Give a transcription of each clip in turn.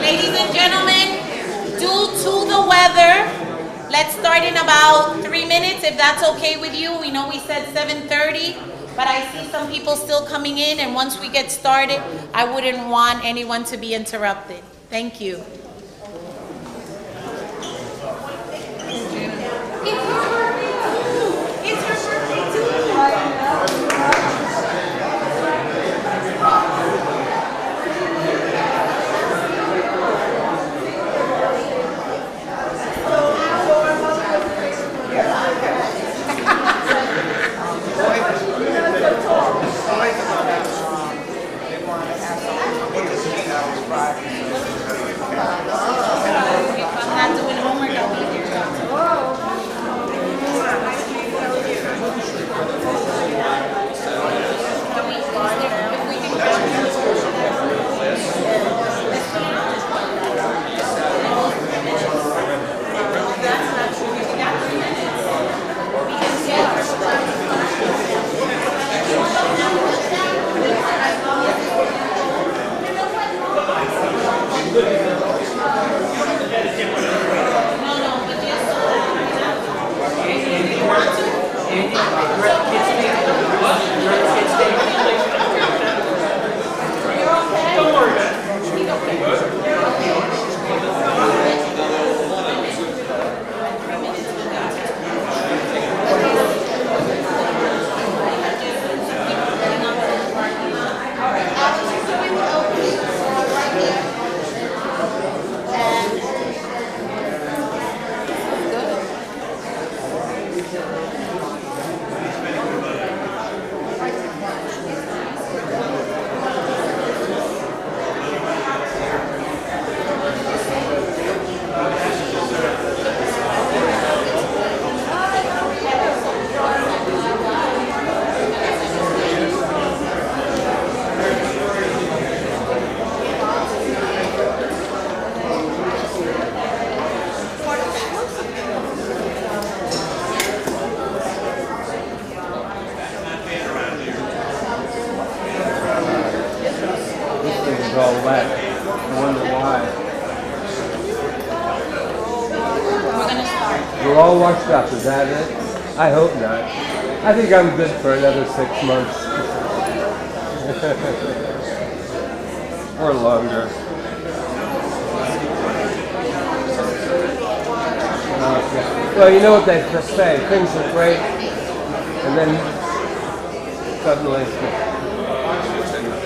Ladies and gentlemen, due to the weather, let's start in about 3 minutes, if that's okay with you. We know we said 7:30, but I see some people still coming in, and once we get started, I wouldn't want anyone to be interrupted. Thank you. All wet. I wonder why. We're gonna start. We're all washed up, is that it? I hope not. I think I'm good for another 6 months. Or longer. Okay. Well, you know what they just say, things are great, and then suddenly,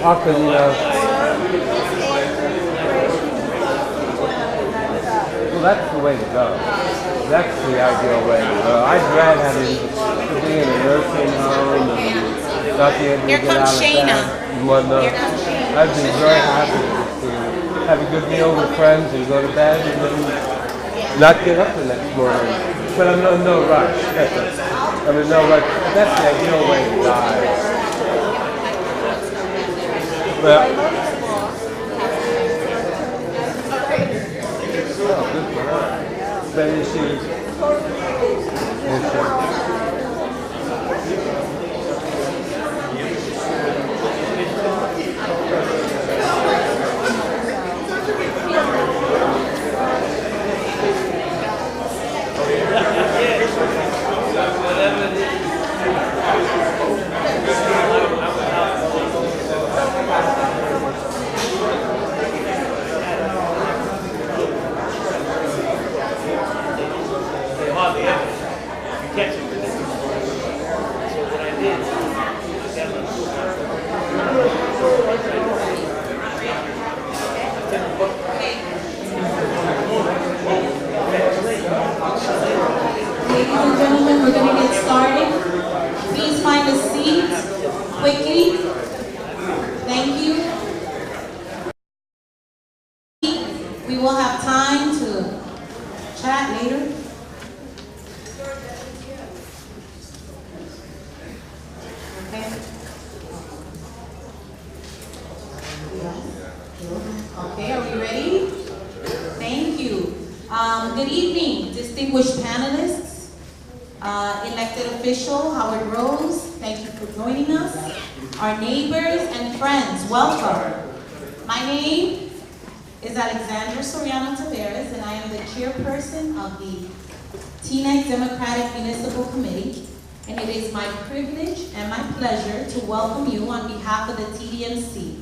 often, well, that's the way to go. That's the ideal way to go. I dread having to be in a nursing home and not be able to get out of bed and whatnot. I'd be very happy to have a good meal with friends and go to bed and then not get up the next morning. But I'm in no rush. I'm in no rush. That's the ideal way to die. Well, oh, good for her. Then she's catch it. So what I did, I got my Ladies and gentlemen, we're going to get started. Please find a seat quickly. Thank you. We will have time to chat later. Okay. Okay, are we ready? Thank you. Good evening, distinguished panelists, elected official Howard Rose, thank you for joining us. Our neighbors and friends, welcome. My name is Alexandra Soriano Taveras, and I am the chairperson of the Teaneck Democratic Municipal Committee, and it is my privilege and my pleasure to welcome you on behalf of the TDMC.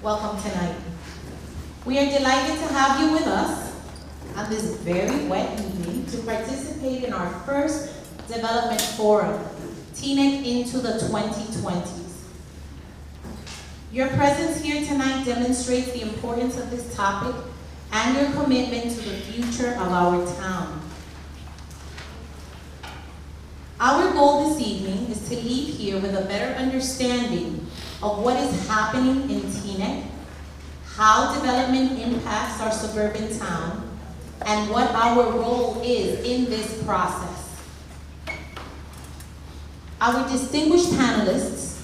Welcome tonight. We are delighted to have you with us on this very wet evening to participate in our first development forum, Teaneck into the 2020s. Your presence here tonight demonstrates the importance of this topic and your commitment to the future of our town. Our goal this evening is to leave here with a better understanding of what is happening in Teaneck, how development impacts our suburban town, and what our role is in this process. Our distinguished panelists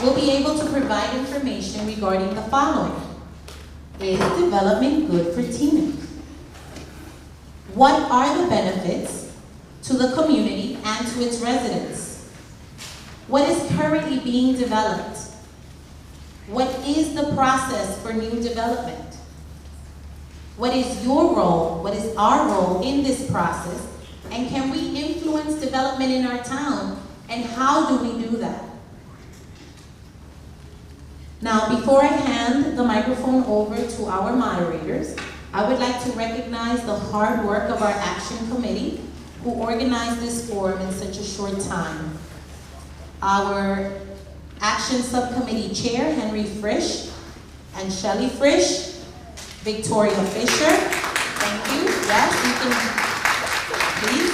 will be able to provide information regarding the following. Is development good for Teaneck? What are the benefits to the community and to its residents? What is currently being developed? What is the process for new development? What is your role, what is our role in this process, and can we influence development in our town, and how do we do that? Now, before I hand the microphone over to our moderators, I would like to recognize the hard work of our Action Committee, who organized this forum in such a short time. Our Action Subcommittee Chair, Henry Frisch, and Shelley Frisch, Victoria Fisher, thank you, yes, you can, please.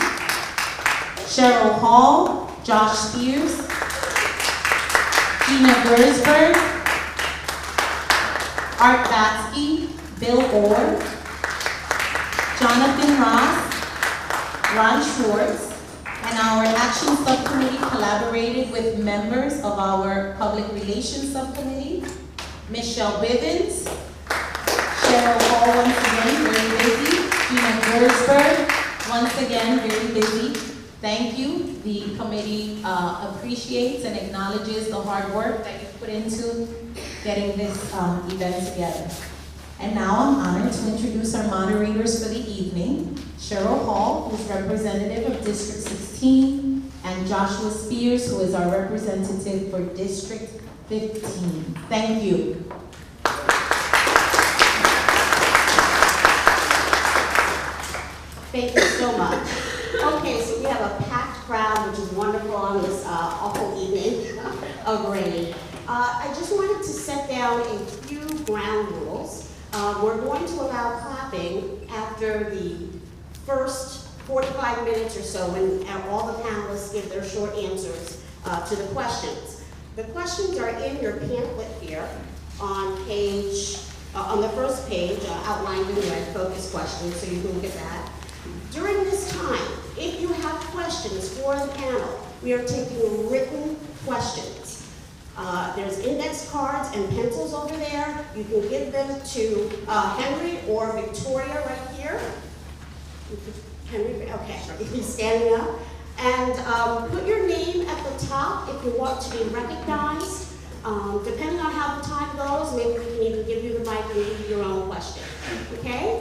Cheryl Hall, Josh Spears, Gina Gersberg, Art Batsky, Bill Orr, Jonathan Ross, Ron Schwartz, and our Action Subcommittee collaborated with members of our Public Relations Subcommittee, Michelle Bivens, Cheryl Hall, once again, very busy, Gina Gersberg, once again, very busy. Thank you. The committee appreciates and acknowledges the hard work that you put into getting this event together. And now I'm honored to introduce our moderators for the evening, Cheryl Hall, who's representative of District 16, and Joshua Spears, who is our representative for District 15. Thank you. Thank you so much. Okay, so we have a packed crowd, which is wonderful on this awful evening of rain. I just wanted to set down a few ground rules. We're going to allow clapping after the first 45 minutes or so when all the panelists give their short answers to the questions. The questions are in your pamphlet here on the first page, outlined in red, focus questions, so you can look at that. During this time, if you have questions for the panel, we are taking written questions. There's index cards and pencils over there. You can give them to Henry or Victoria right here. Henry, okay, he's standing up. And put your name at the top if you want to be recognized. Depending on how the time goes, maybe we can even give you the mic and give you your own question, okay?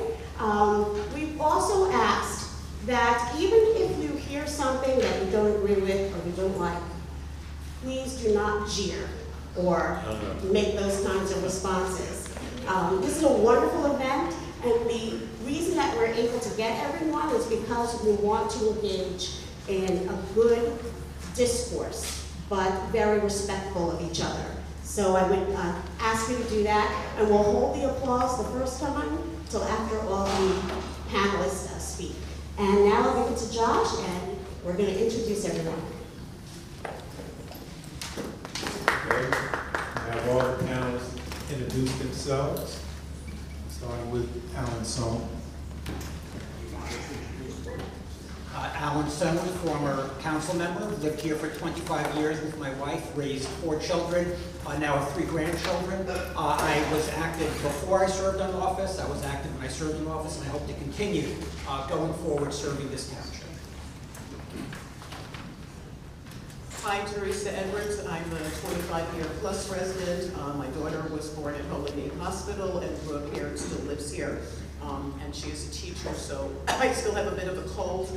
We've also asked that even if you hear something that you don't agree with or you don't like, please do not jeer or make those kinds of responses. This is a wonderful event, and the reason that we're able to get everyone is because we want to engage in a good discourse, but very respectful of each other. So I would ask you to do that, and we'll hold the applause the first time till after all the panelists speak. And now I'll give it to Josh, and we're going to introduce everyone. Okay. Have all the panelists introduce themselves, starting with Alan Sohn. Alan Sohn, former council member, lived here for 25 years with my wife, raised 4 children, now have 3 grandchildren. I was active before I served in office, I was active when I served in office, and I hope to continue going forward serving this township. Hi, Teresa Edwards. I'm a 25-year-plus resident. My daughter was born at Holy Name Hospital and grew up here and still lives here. And she is a teacher, so I still have a bit of a cold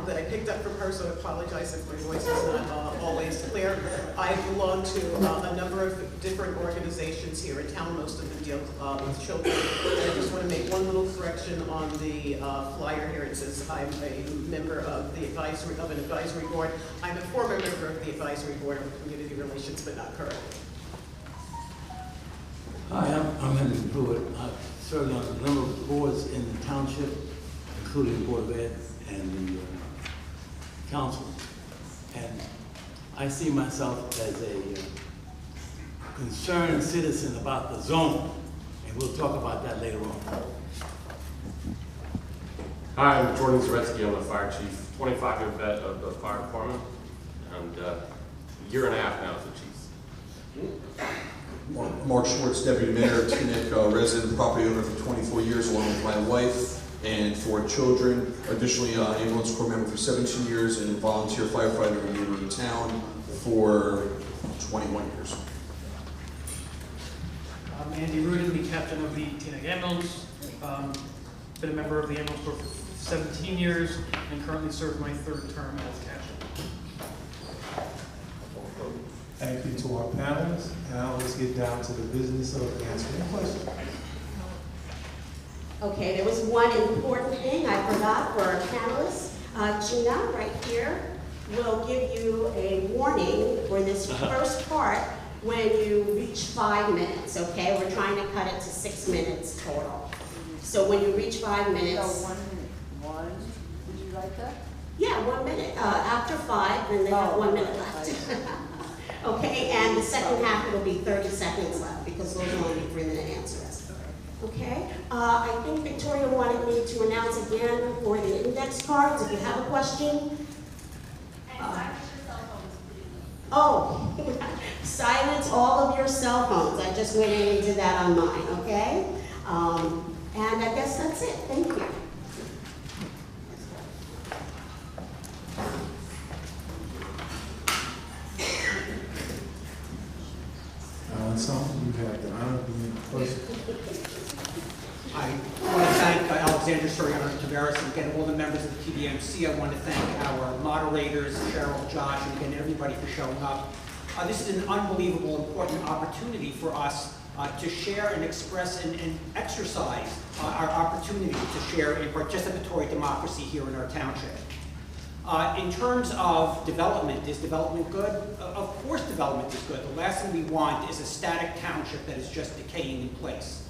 that I picked up from her, so I apologize if my voice is not always clear. I belong to a number of different organizations here in town. Most of them deal with children. And I just want to make one little correction on the flyer here. It says I'm a member of the an advisory board. I'm a former member of the advisory board of community relations, but not currently. Hi, I'm Henry Pruitt. I've served on a number of boards in the township, including the Board of Ed and the council. And I see myself as a concerned citizen about the zone, and we'll talk about that later on. Hi, I'm Jordan Zaretsky. I'm the fire chief, 25-year vet of the fire department, and a year and a half now as the chief. Mark Schwartz, Deputy Mayor, Teaneck, resident, property owner for 24 years, along with my wife and 4 children. Additionally, ambulance corps member for 17 years and volunteer firefighter in the neighboring town for 21 years. I'm Andy Rudin, the captain of the Teaneck ambulance. Been a member of the ambulance corps for 17 years and currently serve my 3rd term as captain. Thank you to our panelists. Now let's get down to the business of answering questions. Okay, there was one important thing I forgot for our panelists. Gina, right here, will give you a warning for this first part when you reach 5 minutes, okay? We're trying to cut it to 6 minutes total. So when you reach 5 minutes. So 1 minute. Did you write that? Yeah, 1 minute. After 5, then they have 1 minute left. Okay, and the second half, it'll be 30 seconds left because those are only 3-minute answers. Okay, I think Victoria wanted me to announce again for the index cards, if you have a question. Oh, silence all of your cell phones. I just went in and did that on mine, okay? And I guess that's it. Thank you. Alan Sohn, you have the honor of being the first. I want to thank Alexander Soriano Tavares and again all the members of the TDMC. I want to thank our moderators, Cheryl, Josh, and again everybody for showing up. This is an unbelievable important opportunity for us to share and express and exercise our opportunity to share in participatory democracy here in our township. In terms of development, is development good? Of course development is good. The last thing we want is a static township that is just decaying in place.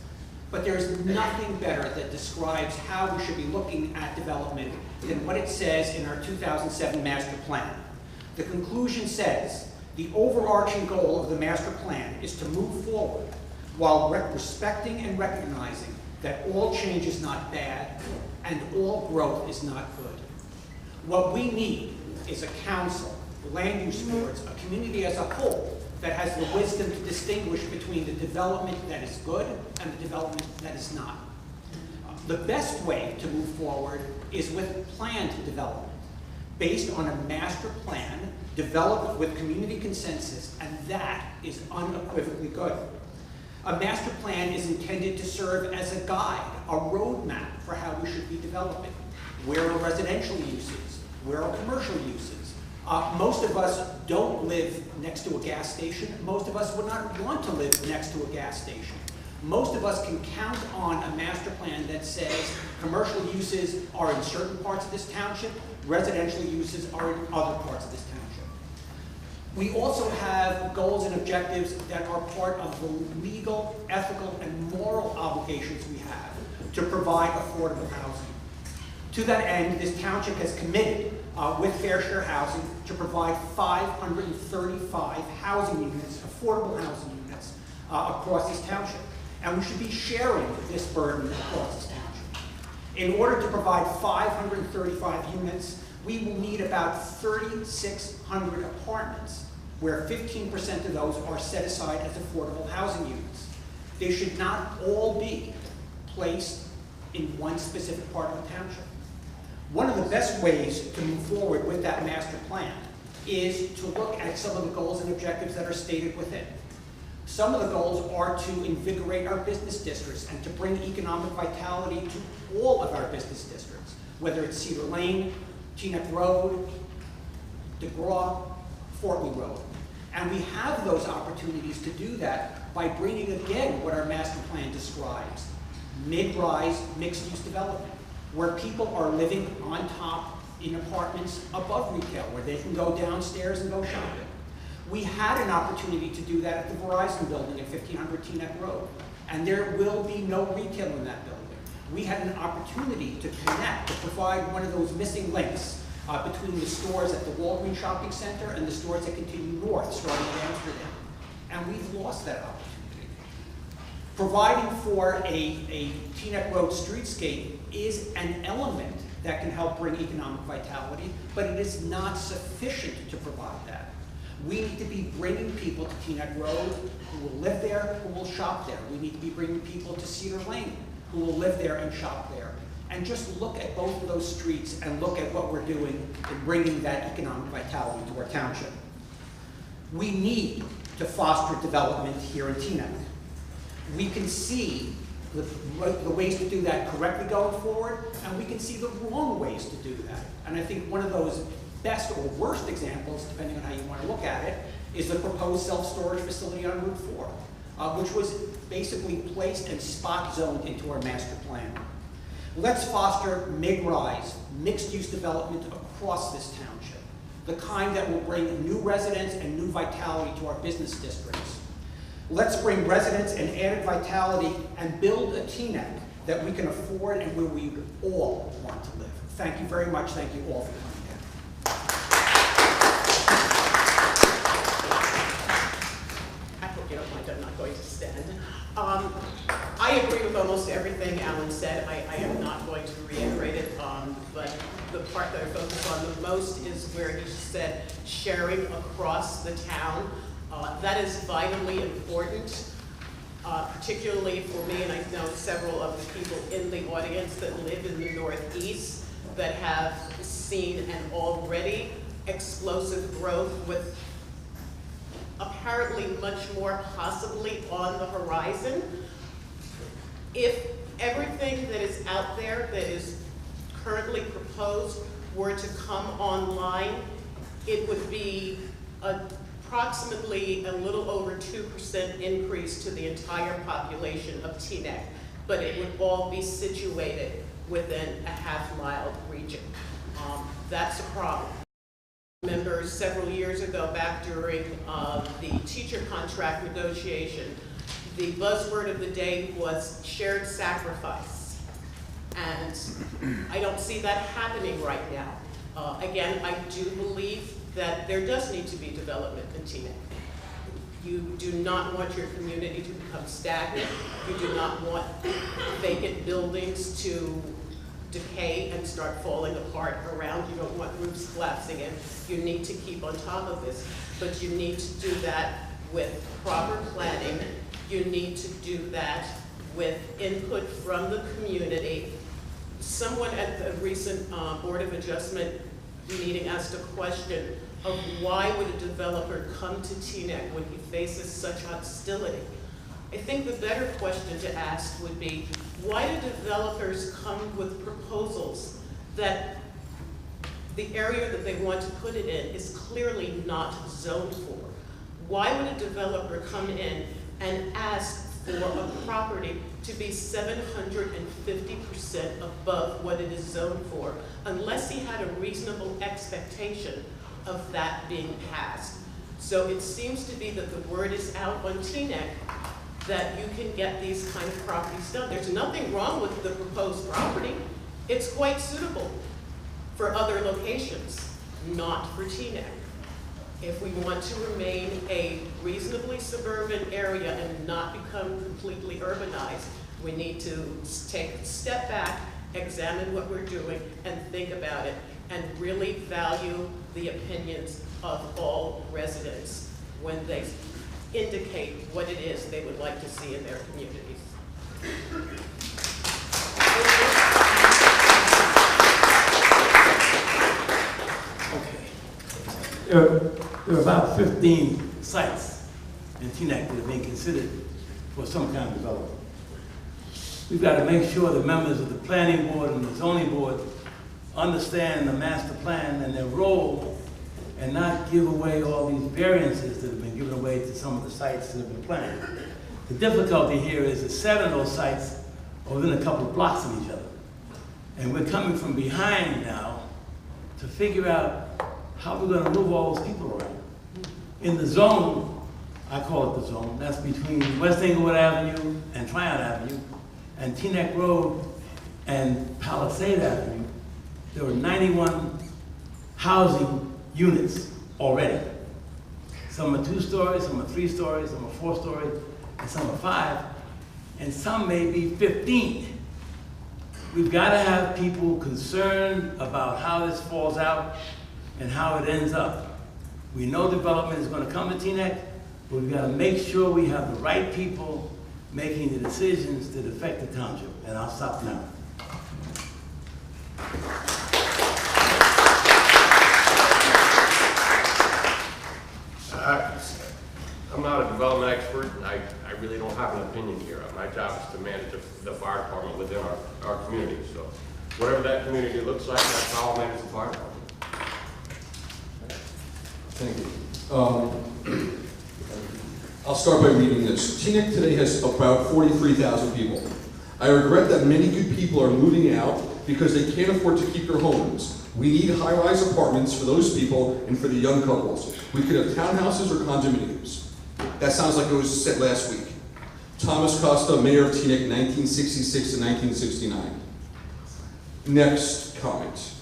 But there's nothing better that describes how we should be looking at development than what it says in our 2007 master plan. The conclusion says, the overarching goal of the master plan is to move forward while respecting and recognizing that all change is not bad and all growth is not good. What we need is a council, land use boards, a community as a whole that has the wisdom to distinguish between the development that is good and the development that is not. The best way to move forward is with planned development, based on a master plan developed with community consensus, and that is unequivocally good. A master plan is intended to serve as a guide, a roadmap for how we should be developing. Where are residential uses? Where are commercial uses? Most of us don't live next to a gas station. Most of us would not want to live next to a gas station. Most of us can count on a master plan that says commercial uses are in certain parts of this township, residential uses are in other parts of this township. We also have goals and objectives that are part of the legal, ethical, and moral obligations we have to provide affordable housing. To that end, this township has committed with Fair Share Housing to provide 535 housing units, affordable housing units, across this township. And we should be sharing this burden across this township. In order to provide 535 units, we will need about 3,600 apartments, where 15% of those are set aside as affordable housing units. They should not all be placed in one specific part of the township. One of the best ways to move forward with that master plan is to look at some of the goals and objectives that are stated within. Some of the goals are to invigorate our business districts and to bring economic vitality to all of our business districts, whether it's Cedar Lane, Teaneck Road, DeGraw, Fort Lee Road. And we have those opportunities to do that by bringing again what our master plan describes, mid-rise mixed-use development, where people are living on top in apartments above retail, where they can go downstairs and go shopping. We had an opportunity to do that at the Verizon building at 1500 Teaneck Road, and there will be no retail in that building. We had an opportunity to connect, to provide one of those missing links between the stores at the Walgreens Shopping Center and the stores that continue north, starting in Amsterdam. And we've lost that opportunity. Providing for a Teaneck Road streetscape is an element that can help bring economic vitality, but it is not sufficient to provide that. We need to be bringing people to Teaneck Road who will live there, who will shop there. We need to be bringing people to Cedar Lane who will live there and shop there. And just look at both of those streets and look at what we're doing in bringing that economic vitality to our township. We need to foster development here in Teaneck. We can see the ways to do that correctly going forward, and we can see the wrong ways to do that. And I think one of those best or worst examples, depending on how you want to look at it, is the proposed self-storage facility on Route 4, which was basically placed and spot zoned into our master plan. Let's foster mid-rise, mixed-use development across this township, the kind that will bring new residents and new vitality to our business districts. Let's bring residents and added vitality and build a Teaneck that we can afford and where we all want to live. Thank you very much. Thank you all for coming. I'm not going to stand. I agree with almost everything Alan said. I am not going to reiterate it, but the part that I focus on the most is where he said sharing across the town. That is vitally important, particularly for me, and I know several of the people in the audience that live in the Northeast that have seen an already explosive growth with apparently much more possibly on the horizon. If everything that is out there that is currently proposed were to come online, it would be approximately a little over 2% increase to the entire population of Teaneck, but it would all be situated within a half-mile region. That's a problem. Remember several years ago, back during the teacher contract negotiation, the buzzword of the day was shared sacrifice. And I don't see that happening right now. Again, I do believe that there does need to be development in Teaneck. You do not want your community to become stagnant. You do not want vacant buildings to decay and start falling apart around. You don't want roofs collapsing in. You need to keep on top of this, but you need to do that with proper planning. You need to do that with input from the community. Someone at the recent Board of Adjustment meeting asked a question of why would a developer come to Teaneck when he faces such hostility? I think the better question to ask would be, why do developers come with proposals that the area that they want to put it in is clearly not zoned for? Why would a developer come in and ask for a property to be 750% above what it is zoned for, unless he had a reasonable expectation of that being passed. So it seems to be that the word is out on Teaneck that you can get these kind of properties done. There's nothing wrong with the proposed property. It's quite suitable for other locations, not for Teaneck. If we want to remain a reasonably suburban area and not become completely urbanized, we need to take a step back, examine what we're doing, and think about it, and really value the opinions of all residents when they indicate what it is they would like to see in their communities. There are about 15 sites in Teaneck that are being considered for some kind of development. We've got to make sure the members of the planning board and the zoning board understand the master plan and their role, and not give away all these variances that have been given away to some of the sites that have been planned. The difficulty here is that 7 of those sites are within a couple of blocks of each other. And we're coming from behind now to figure out how we're going to move all those people around. In the zone, I call it the zone, that's between West Englewood Avenue and Tryon Avenue, and Teaneck Road and Palisade Avenue, there were 91 housing units already. Some are 2 stories, some are 3 stories, some are 4 stories, and some are 5, and some may be 15. We've got to have people concerned about how this falls out and how it ends up. We know development is going to come to Teaneck, but we've got to make sure we have the right people making the decisions that affect the township. And I'll stop now. I'm not a development expert, and I really don't have an opinion here. My job is to manage the fire department within our community. So whatever that community looks like, that's how I'll manage the fire department. Thank you. I'll start by reading this. Teaneck today has about 43,000 people. I regret that many good people are moving out because they can't afford to keep their homes. We need high-rise apartments for those people and for the young couples. We could have townhouses or condominiums. That sounds like it was said last week. Thomas Costa, mayor of Teaneck, 1966 to 1969. Next comment.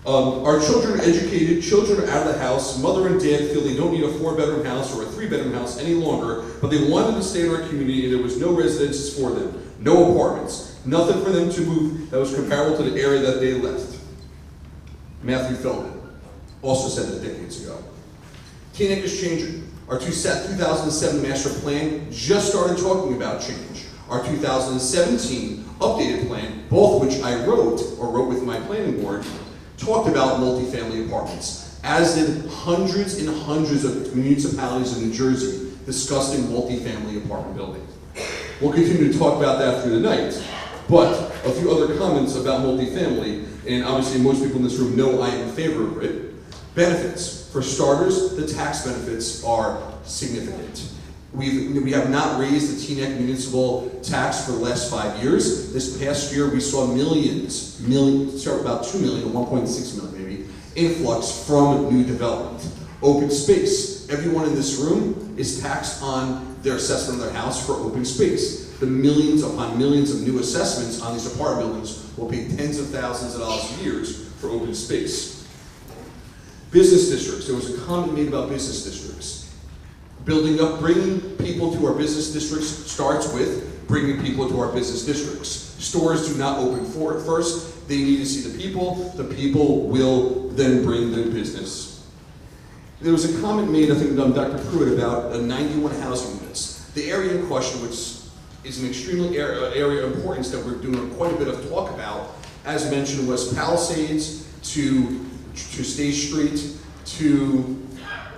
Our children are educated, children are out of the house, mother and dad feel they don't need a 4-bedroom house or a 3-bedroom house any longer, but they wanted to stay in our community and there was no residences for them, no apartments, nothing for them to move that was comparable to the area that they left. Matthew Feldman also said that decades ago. Teaneck is changing. Our 2007 master plan just started talking about change. Our 2017 updated plan, both of which I wrote with my planning board, talked about multifamily apartments, as did hundreds and hundreds of municipalities in New Jersey discussing multifamily apartment buildings. We'll continue to talk about that through the night, but a few other comments about multifamily, and obviously most people in this room know I am in favor of it. Benefits. For starters, the tax benefits are significant. We have not raised the Teaneck municipal tax for the last 5 years. This past year, we saw about 2 million, 1.6 million maybe, influx from new development. Open space. Everyone in this room is taxed on their assessment of their house for open space. The millions upon millions of new assessments on these apartment buildings will pay tens of thousands of dollars a year for open space. Business districts. There was a comment made about business districts. Bringing people to our business districts starts with bringing people to our business districts. Stores do not open first. They need to see the people. The people will then bring the business. There was a comment made, I think, Dr. Pruitt, about 91 housing units. The area in question, which is an extremely area of importance that we're doing quite a bit of talk about, as mentioned, was Palisades to State Street to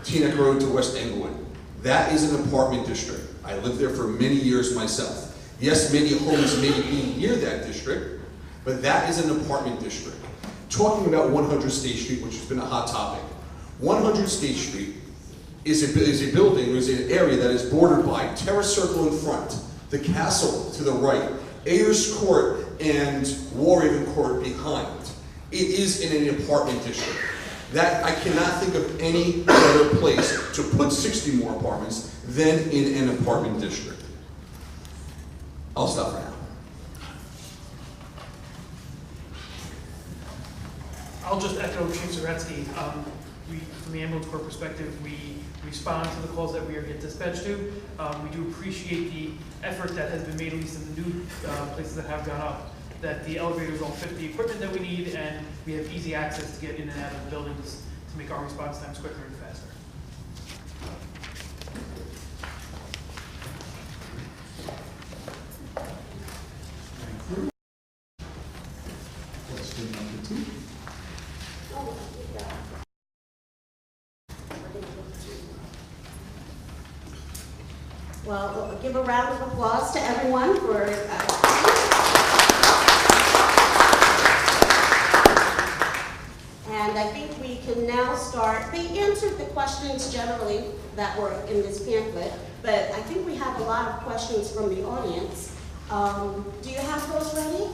Teaneck Road to West Englewood. That is an apartment district. I lived there for many years myself. Yes, many homes may be near that district, but that is an apartment district. Talking about 100 State Street, which has been a hot topic. 100 State Street is an area that is bordered by Terrace Circle in front, The castle to the right, Ayers Court and Warhaven Court behind. It is in an apartment district. That, I cannot think of any better place to put 60 more apartments than in an apartment district. I'll stop for now. I'll just echo Chief Zaretsky. From the ambulance corps perspective, we respond to the calls that we are get dispatched to. We do appreciate the effort that has been made, at least in the new places that have gone up, that the elevators all fit the equipment that we need, and we have easy access to get in and out of the buildings to make our response times quicker and faster. Thank you. Question number 2. Well, we'll give a round of applause to everyone for and I think we can now start. They answered the questions generally that were in this pamphlet, but I think we have a lot of questions from the audience. Do you have those ready?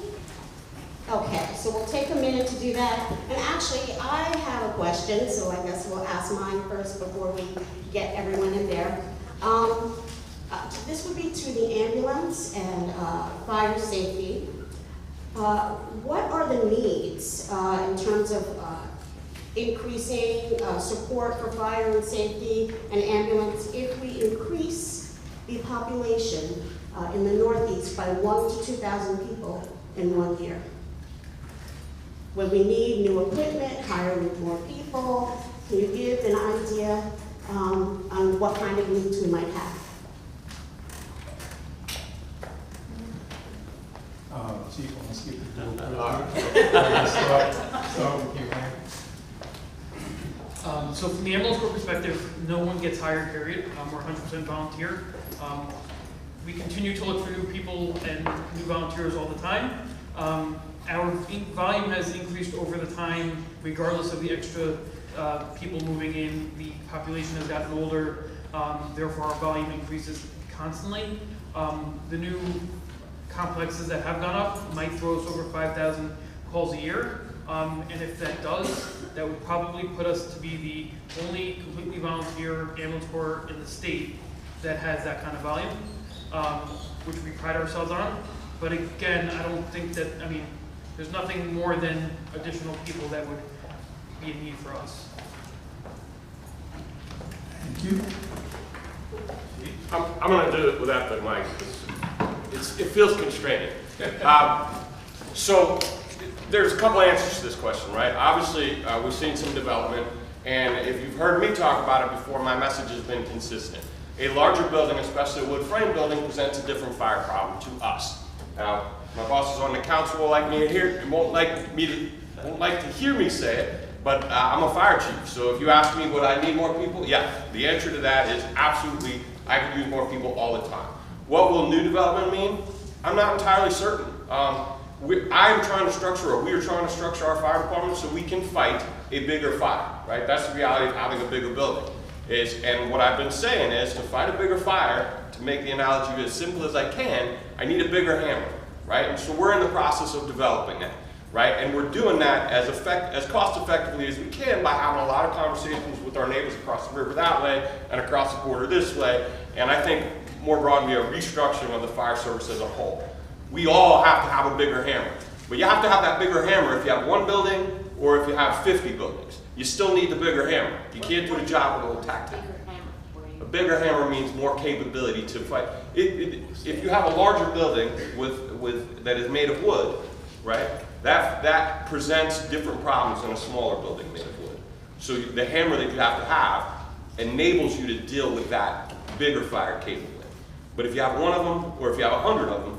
Okay, so we'll take a minute to do that. And actually, I have a question, so I guess we'll ask mine first before we get everyone in there. This would be to the ambulance and fire safety. What are the needs in terms of increasing support for fire and safety and ambulance if we increase the population in the Northeast by 1,000 to 2,000 people in 1 year? When we need new equipment, hire more people, can you give an idea on what kind of needs we might have? Chief, I'm going to skip the board. Start with you, man. So from the ambulance corps perspective, no one gets hired, period. We're 100% volunteer. We continue to look for new people and new volunteers all the time. Our volume has increased over the time, regardless of the extra people moving in. The population has gotten older, therefore our volume increases constantly. The new complexes that have gone up might throw us over 5,000 calls a year. And if that does, that would probably put us to be the only completely volunteer ambulance corps in the state that has that kind of volume, which we pride ourselves on. But again, I don't think that, I mean, there's nothing more than additional people that would be a need for us. Thank you. I'm going to do it without the mic. It feels constraining. So there's a couple answers to this question, right? Obviously, we've seen some development, and if you've heard me talk about it before, my message has been consistent. A larger building, especially a wood frame building, presents a different fire problem to us. Now, my bosses on the council will like me to hear, won't like to hear me say it, but I'm a fire chief. So if you ask me, would I need more people? Yeah, the answer to that is absolutely. I could use more people all the time. What will new development mean? I'm not entirely certain. We are trying to structure our fire department so we can fight a bigger fire, right? That's the reality of having a bigger building. And what I've been saying is, to fight a bigger fire, to make the analogy as simple as I can, I need a bigger hammer, right? And so we're in the process of developing that, right? And we're doing that as cost effectively as we can by having a lot of conversations with our neighbors across the river that way and across the border this way. And I think more broadly, a restructuring of the fire service as a whole. We all have to have a bigger hammer. But you have to have that bigger hammer if you have one building or if you have 50 buildings. You still need the bigger hammer. You can't do the job with a little tactic. A bigger hammer means more capability to fight. If you have a larger building that is made of wood, right, that presents different problems than a smaller building made of wood. So the hammer that you have enables you to deal with that bigger fire capably. But if you have one of them, or if you have 100 of them,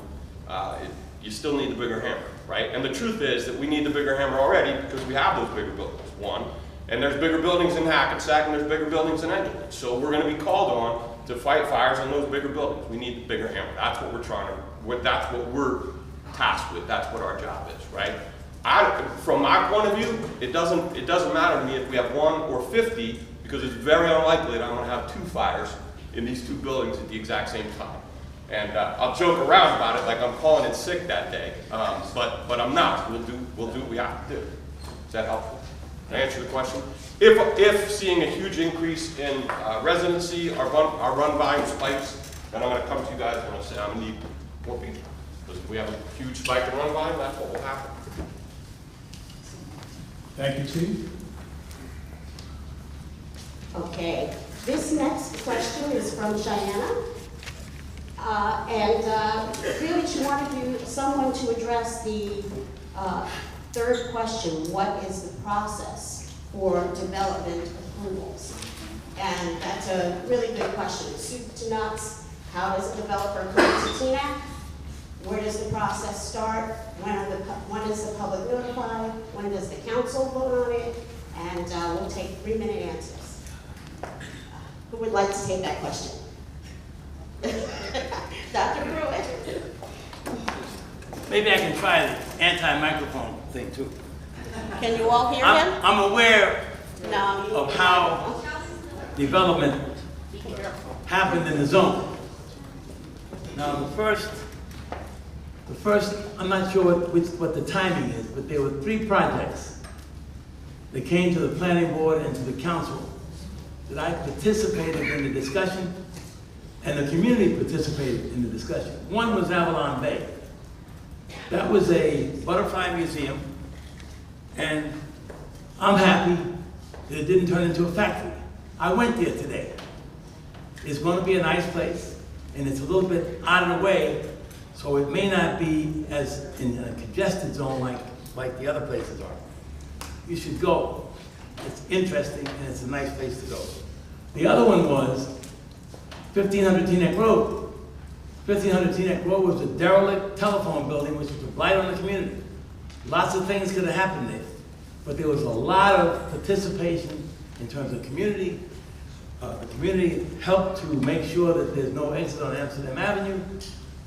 you still need the bigger hammer, right? And the truth is that we need the bigger hammer already because we have those bigger buildings, one. And there's bigger buildings in Hackensack and there's bigger buildings in Engelman. So we're going to be called on to fight fires in those bigger buildings. We need the bigger hammer. That's what that's what we're tasked with. That's what our job is, right? From my point of view, it doesn't matter to me if we have 1 or 50 because it's very unlikely that I'm going to have 2 fires in these 2 buildings at the exact same time. And I'll joke around about it like I'm calling in sick that day, but I'm not. We'll do what we have to do. Is that helpful? Did I answer the question? If seeing a huge increase in residency, our run volume spikes, then I'm going to come to you guys and I'm going to say I'm going to need more people. Because if we have a huge spike in run volume, that's what will happen. Thank you, Chief. Okay, this next question is from Cheyenne. Really she wanted someone to address the third question, what is the process for development approvals? And that's a really good question. Soup to nuts, how does a developer come to Teaneck? Where does the process start? When is the public notified? When does the council vote on it? And we'll take 3-minute answers. Who would like to take that question? Dr. Pruitt? Maybe I can try the anti-microphone thing too. Can you all hear him? I'm aware No. of how development happened in the zone. Now the first, I'm not sure what the timing is, but there were 3 projects that came to the planning board and to the council that I participated in the discussion, and the community participated in the discussion. One was Avalon Bay. That was a butterfly museum, and I'm happy that it didn't turn into a factory. I went there today. It's going to be a nice place, and it's a little bit out of the way, so it may not be as in a congested zone like the other places are. You should go. It's interesting, and it's a nice place to go. The other one was 1500 Teaneck Road. 1500 Teaneck Road was a derelict telephone building which was a blight on the community. Lots of things could have happened there, but there was a lot of participation in terms of community. The community helped to make sure that there's no exit on Amsterdam Avenue.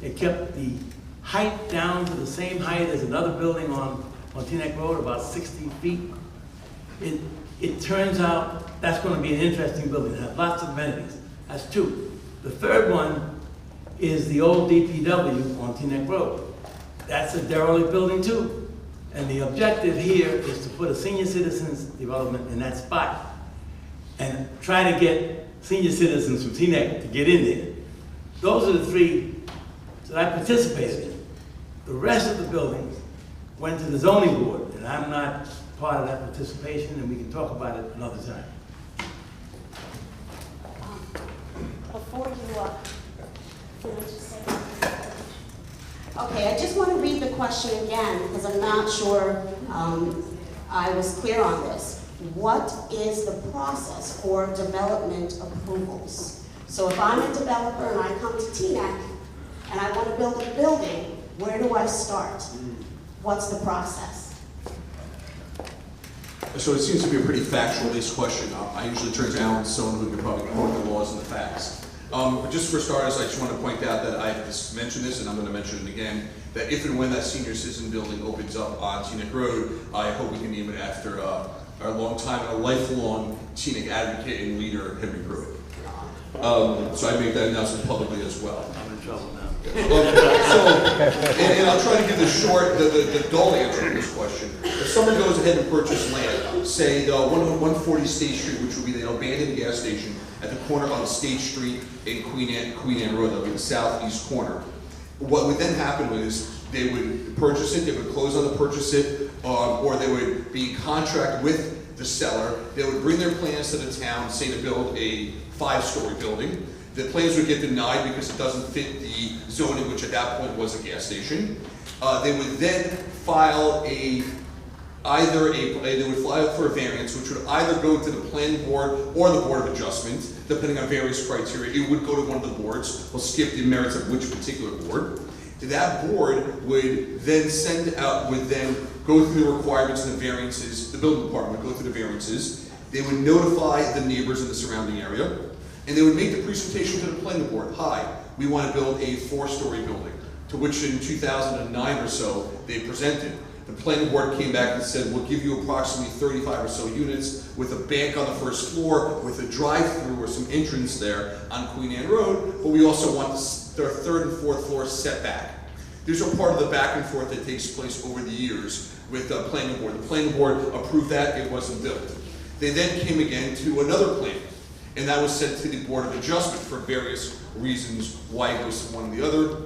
It kept the height down to the same height as another building on Teaneck Road, about 60 feet. It turns out that's going to be an interesting building. It has lots of amenities. That's 2. The third one is the old DPW on Teaneck Road. That's a derelict building too. And the objective here is to put a senior citizens development in that spot and try to get senior citizens from Teaneck to get in there. Those are the 3 that I participated in. The rest of the buildings went to the zoning board, and I'm not part of that participation, and we can talk about it another time. Before you can I just say okay, I just want to read the question again because I'm not sure I was clear on this. What is the process for development approvals? So if I'm a developer and I come to Teaneck and I want to build a building, where do I start? What's the process? So it seems to be a pretty factual-based question. I usually turn to Alan Stone, who can probably quote the laws and the facts. But just for starters, I just want to point out that I just mentioned this, and I'm going to mention it again, that if and when that senior citizen building opens up on Teaneck Road, I hope we can name it after our a lifelong Teaneck advocate and leader, Henry Pruitt. So I make that announcement publicly as well. I'm in trouble now. And I'll try to give the dull answer to this question. If someone goes ahead and purchases land, say the 140 State Street, which would be the abandoned gas station at the corner of State Street and Queen Anne Road, that would be the southeast corner. What would then happen was they would purchase it, they would close on the purchase it, or they would be in contract with the seller. They would bring their plans to the town, say to build a 5-story building. The plans would get denied because it doesn't fit the zoning, which at that point was a gas station. They would then file they would file for a variance, which would either go to the planning board or the board of adjustment, depending on various criteria. It would go to one of the boards. We'll skip the merits of which particular board. That board would then go through the requirements and the variances. The building department would go through the variances. They would notify the neighbors in the surrounding area, and they would make the presentation to the planning board. Hi, we want to build a 4-story building, to which in 2009 or so they presented. The planning board came back and said, we'll give you approximately 35 or so units with a bank on the first floor, with a drive-through or some entrance there on Queen Anne Road, but we also want their third and fourth floor setback. These are part of the back and forth that takes place over the years with the planning board. The planning board approved that, it wasn't built. They then came again to another plan, and that was sent to the Board of Adjustment for various reasons why it goes to one or the other.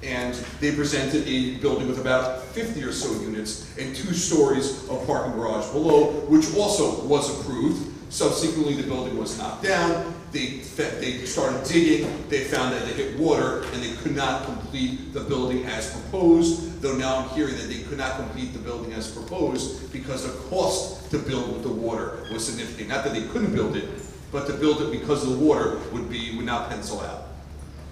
And they presented a building with about 50 or so units and 2 stories of parking garage below, which also was approved. Subsequently, the building was knocked down. They started digging. They found that they hit water, and they could not complete the building as proposed. Though now I'm hearing that they could not complete the building as proposed because the cost to build with the water was significant. Not that they couldn't build it, but to build it because of the water would not pencil out.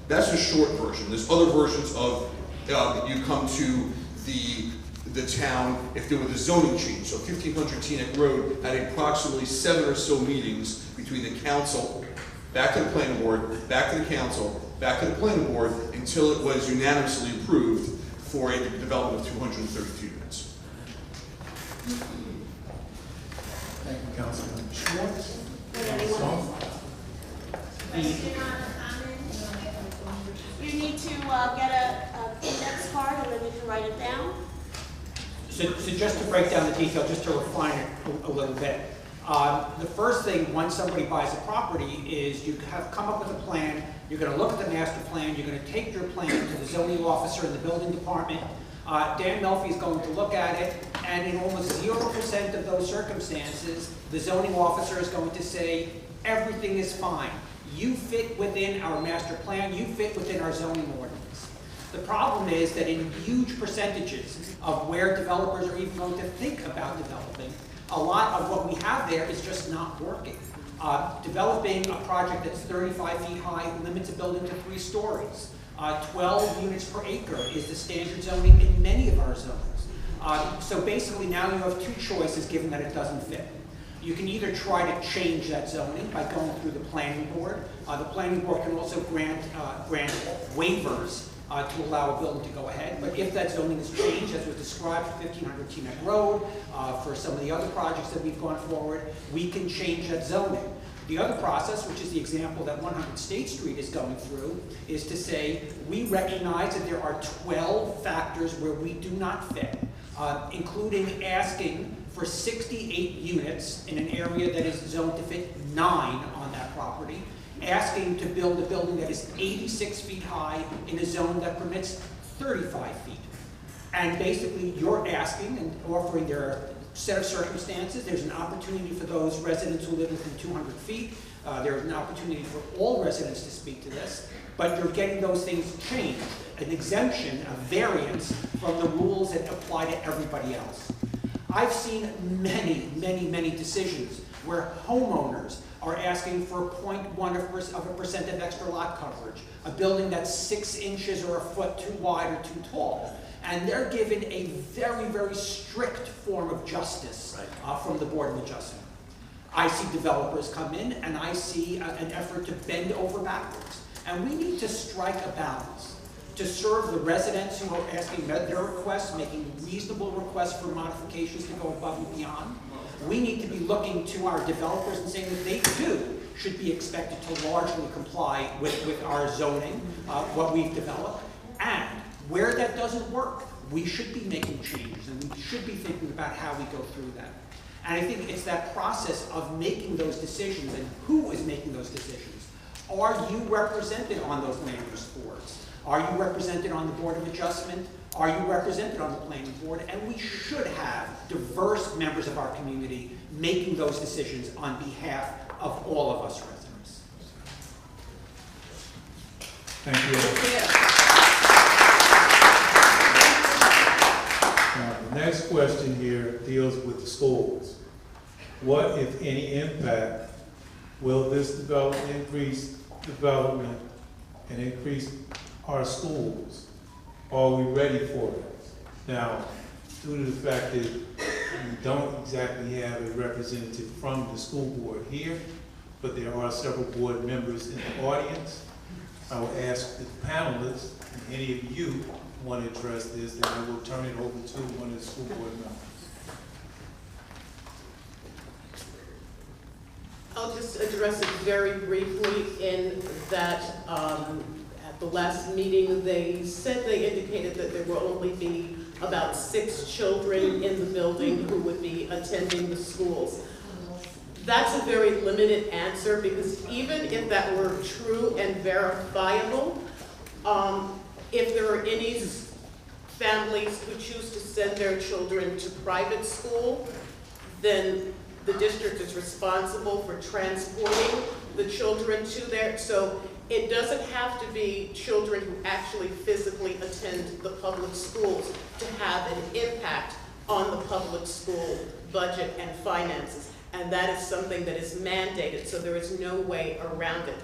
That's the short version. There's other versions of you come to the town if there was a zoning change. So 1500 Teaneck Road had approximately 7 or so meetings between the council, back to the planning board, back to the council, back to the planning board, until it was unanimously approved for a development of 232 units. Thank you, Councilman Schwartz. You need to get a index card and then you can write it down. So just to break down the detail, just to refine it a little bit. The first thing, once somebody buys a property, is you have come up with a plan. You're going to look at the master plan. You're going to take your plan to the zoning officer in the building department. Dan Melfi is going to look at it, and in almost 0% of those circumstances, the zoning officer is going to say, everything is fine. You fit within our master plan. You fit within our zoning ordinance. The problem is that in huge percentages of where developers are even going to think about developing, a lot of what we have there is just not working. Developing a project that's 35 feet high limits a building to 3 stories. 12 units per acre is the standard zoning in many of our zones. So basically now you have 2 choices given that it doesn't fit. You can either try to change that zoning by going through the planning board. The planning board can also grant waivers to allow a building to go ahead. But if that zoning is changed, as was described for 1500 Teaneck Road, for some of the other projects that we've gone forward, we can change that zoning. The other process, which is the example that 100 State Street is going through, is to say we recognize that there are 12 factors where we do not fit, including asking for 68 units in an area that is zoned to fit 9 on that property, asking to build a building that is 86 feet high in a zone that permits 35 feet. And basically you're asking and offering their set of circumstances. There's an opportunity for those residents who live within 200 feet. There's an opportunity for all residents to speak to this, but you're getting those things changed, an exemption, a variance from the rules that apply to everybody else. I've seen many decisions where homeowners are asking for 0.1% of extra lot coverage, a building that's 6 inches or a foot too wide or too tall. And they're given a very strict form of justice from the Board of Adjustment. I see developers come in and I see an effort to bend over backwards. And we need to strike a balance to serve the residents who are asking their requests, making reasonable requests for modifications to go above and beyond. We need to be looking to our developers and saying that they too should be expected to largely comply with our zoning, what we've developed. And where that doesn't work, we should be making changes and we should be thinking about how we go through that. And I think it's that process of making those decisions and who is making those decisions. Are you represented on those land use boards? Are you represented on the Board of Adjustment? Are you represented on the planning board? And we should have diverse members of our community making those decisions on behalf of all of us residents. Thank you. Now, the next question here deals with the schools. What, if any, impact will this development increase development and increase our schools? Are we ready for it? Now, due to the fact that we don't exactly have a representative from the school board here, but there are several board members in the audience, I will ask the panelists and any of you want to address this, then I will turn it over to one of the school board members. I'll just address it very briefly in that at the last meeting, they indicated that there will only be about 6 children in the building who would be attending the schools. That's a very limited answer, because even if that were true and verifiable, if there are any families who choose to send their children to private school, then the district is responsible for transporting the children to there. So it doesn't have to be children who actually physically attend the public schools to have an impact on the public school budget and finances. And that is something that is mandated, so there is no way around it.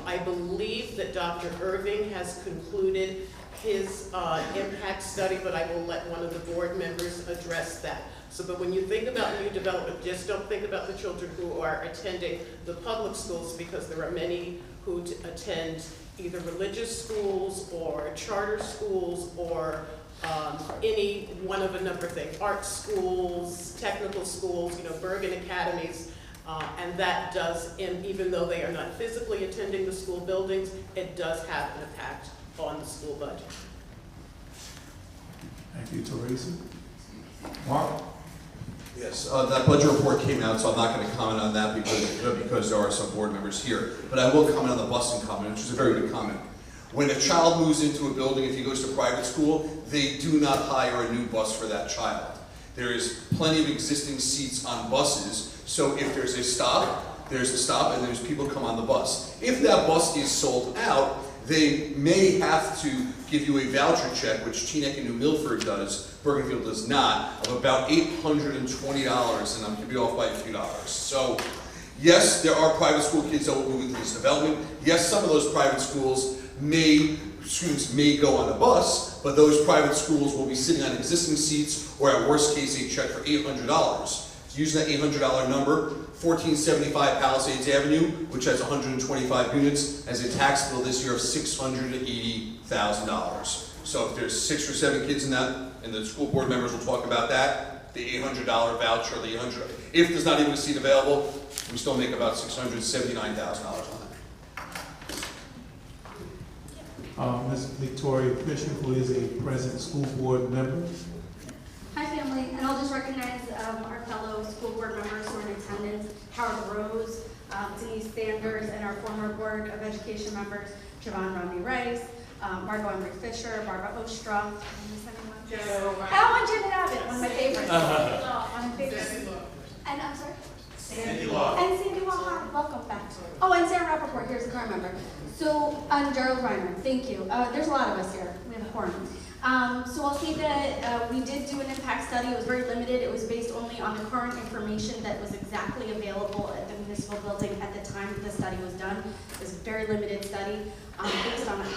I believe that Dr. Irving has concluded his impact study, but I will let one of the board members address that. So, but when you think about new development, just don't think about the children who are attending the public schools, because there are many who attend either religious schools or charter schools or any one of a number of things, art schools, technical schools, Bergen academies, and that does, even though they are not physically attending the school buildings, it does have an impact on the school budget. Thank you, Teresa. Mark? Yes, that budget report came out, so I'm not going to comment on that because there are some board members here. But I will comment on the busing comment, which is a very good comment. When a child moves into a building, if he goes to private school, they do not hire a new bus for that child. There is plenty of existing seats on buses, so if there's a stop, there's a stop, and there's people come on the bus. If that bus is sold out, they may have to give you a voucher check, which Teaneck and New Milford does, Bergenfield does not, of about $820, and I'm going to be off by a few dollars. So, yes, there are private school kids that will move into this development. Yes, some of those private schools students may go on a bus, but those private schools will be sitting on existing seats, or at worst case, a check for $800. Using that $800 number, 1475 Palisades Avenue, which has 125 units, has a tax bill this year of $680,000. So if there's 6 or 7 kids in that, and the school board members will talk about that, the $800 voucher, the $800. If there's not even a seat available, we still make about $679,000 on that. Ms. Victoria Fisher, who is a present school board member. Hi family, and I'll just recognize our fellow school board members who are in attendance, Howard Rose, Denise Sanders, and our former Board of Education members, Javon Romney Rice, Margot Emery Fisher, Barbara Ostra. Did I miss anyone? Oh, and Janet Abbott, one of my favorites. One of my favorites. And I'm sorry? Sandy Law. And Sandy Law, hi, welcome back. Oh, and Sarah Rappaport, here's a current member. So, and Gerald Reiner, thank you. There's a lot of us here, we have a quorum. So I'll say that we did do an impact study. It was very limited. It was based only on the current information that was exactly available at the municipal building at the time that the study was done. It was a very limited study based on, I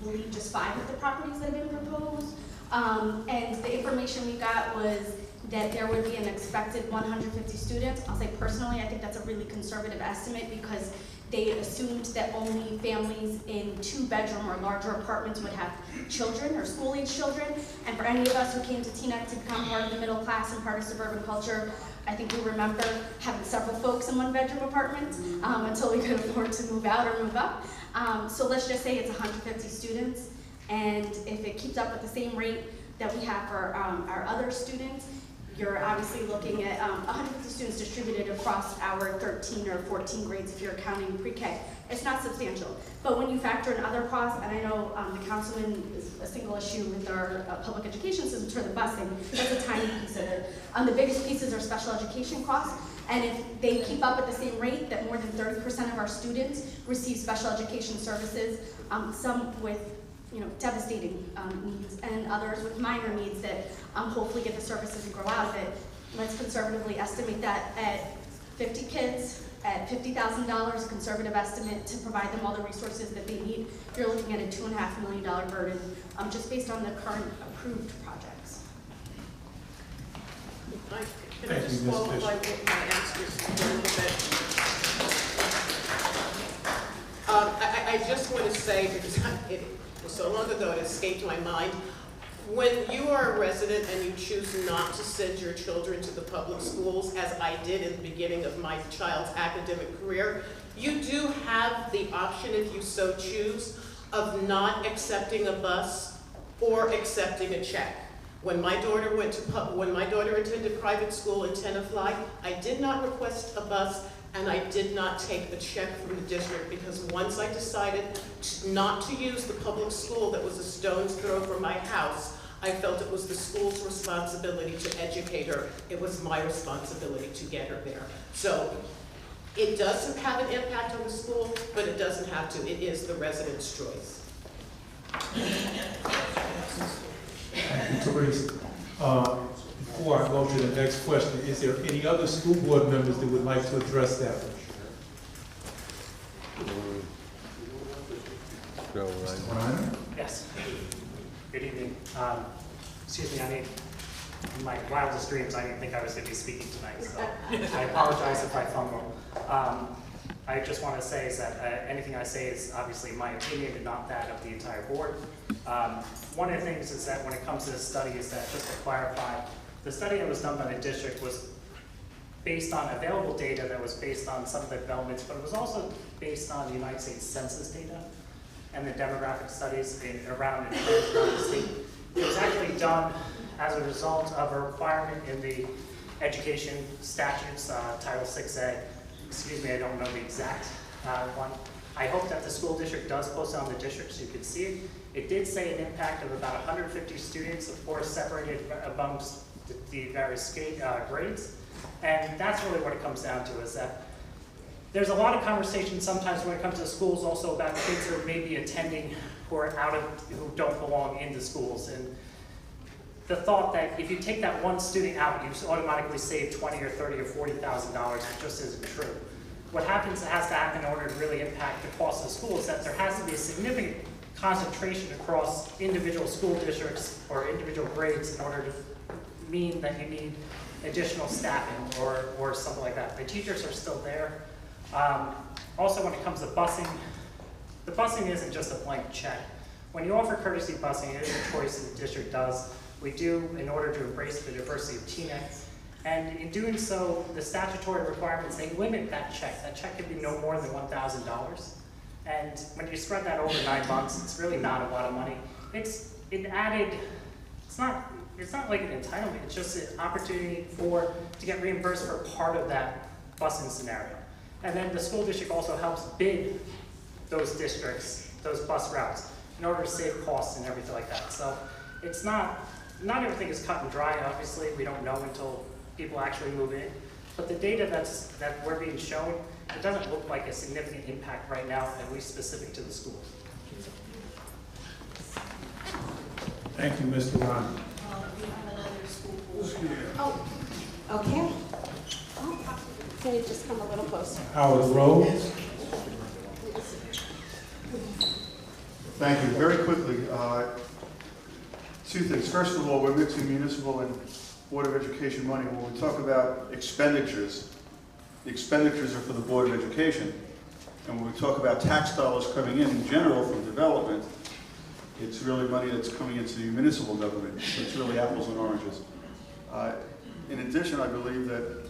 believe, just 5 of the properties that have been proposed. And the information we got was that there would be an expected 150 students. I'll say personally, I think that's a really conservative estimate because they assumed that only families in 2-bedroom or larger apartments would have children or school-age children. And for any of us who came to Teaneck to become part of the middle class and part of suburban culture, I think we remember having several folks in 1-bedroom apartments until we could afford to move out or move up. So let's just say it's 150 students. And if it keeps up at the same rate that we have for our other students, you're obviously looking at 150 students distributed across our 13 or 14 grades if you're counting pre-K. It's not substantial. But when you factor in other costs, and I know the councilman is a single issue with our public education system for the busing, that's a tiny piece of it. The biggest pieces are special education costs. And if they keep up at the same rate that more than 30% of our students receive special education services, some with devastating needs, and others with minor needs that hopefully get the services and grow out of it. Let's conservatively estimate that at 50 kids, at $50,000, conservative estimate to provide them all the resources that they need. You're looking at a $2.5 million burden just based on the current approved projects. Can I just qualify what my answers a little bit? I I just want to say, because it was so long ago it escaped my mind, when you are a resident and you choose not to send your children to the public schools, as I did in the beginning of my child's academic career, you do have the option, if you so choose, of not accepting a bus or accepting a check. When my daughter attended private school in Teaneck, I did not request a bus and I did not take a check from the district, because once I decided not to use the public school that was a stone's throw from my house, I felt it was the school's responsibility to educate her. It was my responsibility to get her there. So it doesn't have an impact on the school, but it doesn't have to. It is the resident's choice. Thank you, Teresa. Before I go to the next question, is there any other school board members that would like to address that? Mr. Ryan? Yes. Good evening. Excuse me, in my wildest dreams, I didn't think I was going to be speaking tonight, so I apologize if I fumble. I just want to say is that anything I say is obviously my opinion and not that of the entire board. One of the things is that when it comes to this study is that, just to clarify, the study that was done by the district was based on available data that was based on some of the developments, but it was also based on the United States Census data and the demographic studies around the state. It was actually done as a result of a requirement in the education statutes, Title 6A. Excuse me, I don't know the exact one. I hope that the school district does post it on the district so you can see it. It did say an impact of about 150 students, of course, separated amongst the various grades. And that's really what it comes down to, is that there's a lot of conversation sometimes when it comes to schools also about kids who are maybe attending who don't belong in the schools. And the thought that if you take that one student out, you automatically save $20 or $30 or $40,000, it just isn't true. What has to happen in order to really impact the cost of the school is that there has to be a significant concentration across individual school districts or individual grades in order to mean that you need additional staffing or something like that. The teachers are still there. Also, when it comes to busing, the busing isn't just a blank check. When you offer courtesy busing, it is a choice that the district does. We do in order to embrace the diversity of Teaneck. And in doing so, the statutory requirements, they limit that check. That check can be no more than $1,000. And when you spread that over 9 months, it's really not a lot of money. It's not like an entitlement, it's just an opportunity to get reimbursed for part of that busing scenario. And then the school district also helps bid those districts, those bus routes, in order to save costs and everything like that. So it's not everything is cut and dry, obviously. We don't know until people actually move in. But the data that we're being shown, it doesn't look like a significant impact right now, at least specific to the schools. Thank you, Mr. Ryan. We have another school board. Oh, okay. Oh, can you just come a little closer? Howard Rose. Thank you. Very quickly, two things. First of all, we're mixing municipal and Board of Education money. When we talk about expenditures, the expenditures are for the Board of Education. And when we talk about tax dollars coming in general from development, it's really money that's coming into the municipal government. So it's really apples and oranges. In addition, I believe that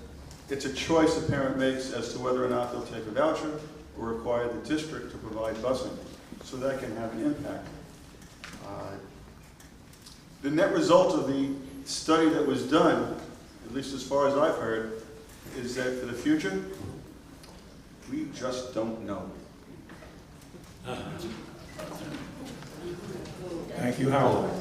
it's a choice a parent makes as to whether or not they'll take a voucher or require the district to provide busing. So that can have an impact. The net result of the study that was done, at least as far as I've heard, is that for the future, we just don't know. Thank you, Howard.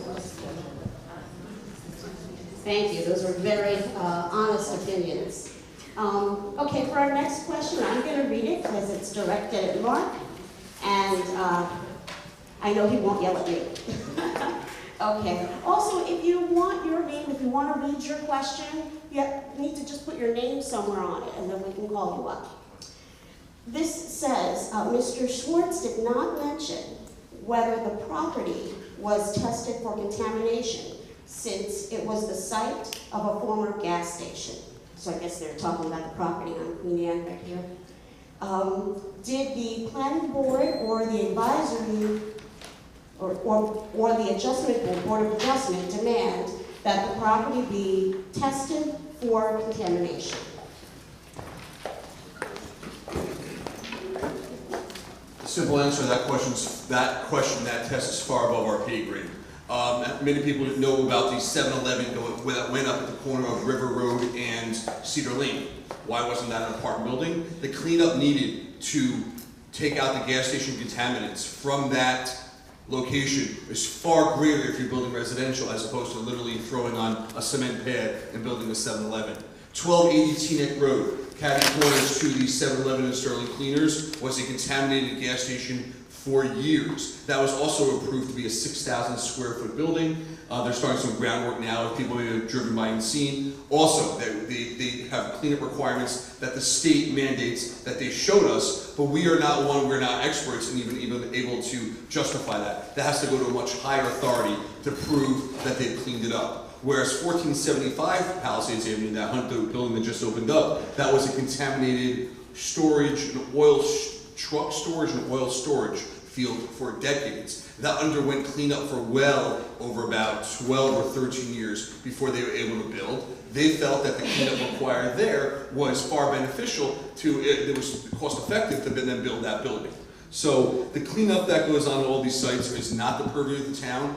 Thank you. Those were very honest opinions. Okay, for our next question, I'm going to read it because it's directed at Mark, and I know he won't yell at me. Okay. Also, if you want your name, if you want to read your question, you need to just put your name somewhere on it, and then we can call you up. This says, Mr. Schwartz did not mention whether the property was tested for contamination, since it was the site of a former gas station. So I guess they're talking about the property on Queen Anne right here. Did the planning board or the advisory or the adjustment board, board of adjustment demand that the property be tested for contamination? The simple answer to that that test is far above our pay grade. Many people know about the 7-Eleven that went up at the corner of River Road and Cedar Lane. Why wasn't that an apartment building? The cleanup needed to take out the gas station contaminants from that location is far greater if you're building residential as opposed to literally throwing on a cement pad and building a 7-Eleven. 1280 Teaneck Road, catty corners to the 7-Eleven and Sterling Cleaners, was a contaminated gas station for years. That was also approved to be a 6,000 square foot building. They're starting some groundwork now if people have driven by and seen. Also, they have cleanup requirements that the state mandates that they showed us, but we're not experts in even able to justify that. That has to go to a much higher authority to prove that they've cleaned it up. Whereas 1475 Palisades Avenue, that Hunter building that just opened up, that was a contaminated storage and oil truck storage and oil storage field for decades. That underwent cleanup for well over about 12 or 13 years before they were able to build. They felt that the cleanup required there was far beneficial it was cost effective to then build that building. So the cleanup that goes on all these sites is not the purview of the town,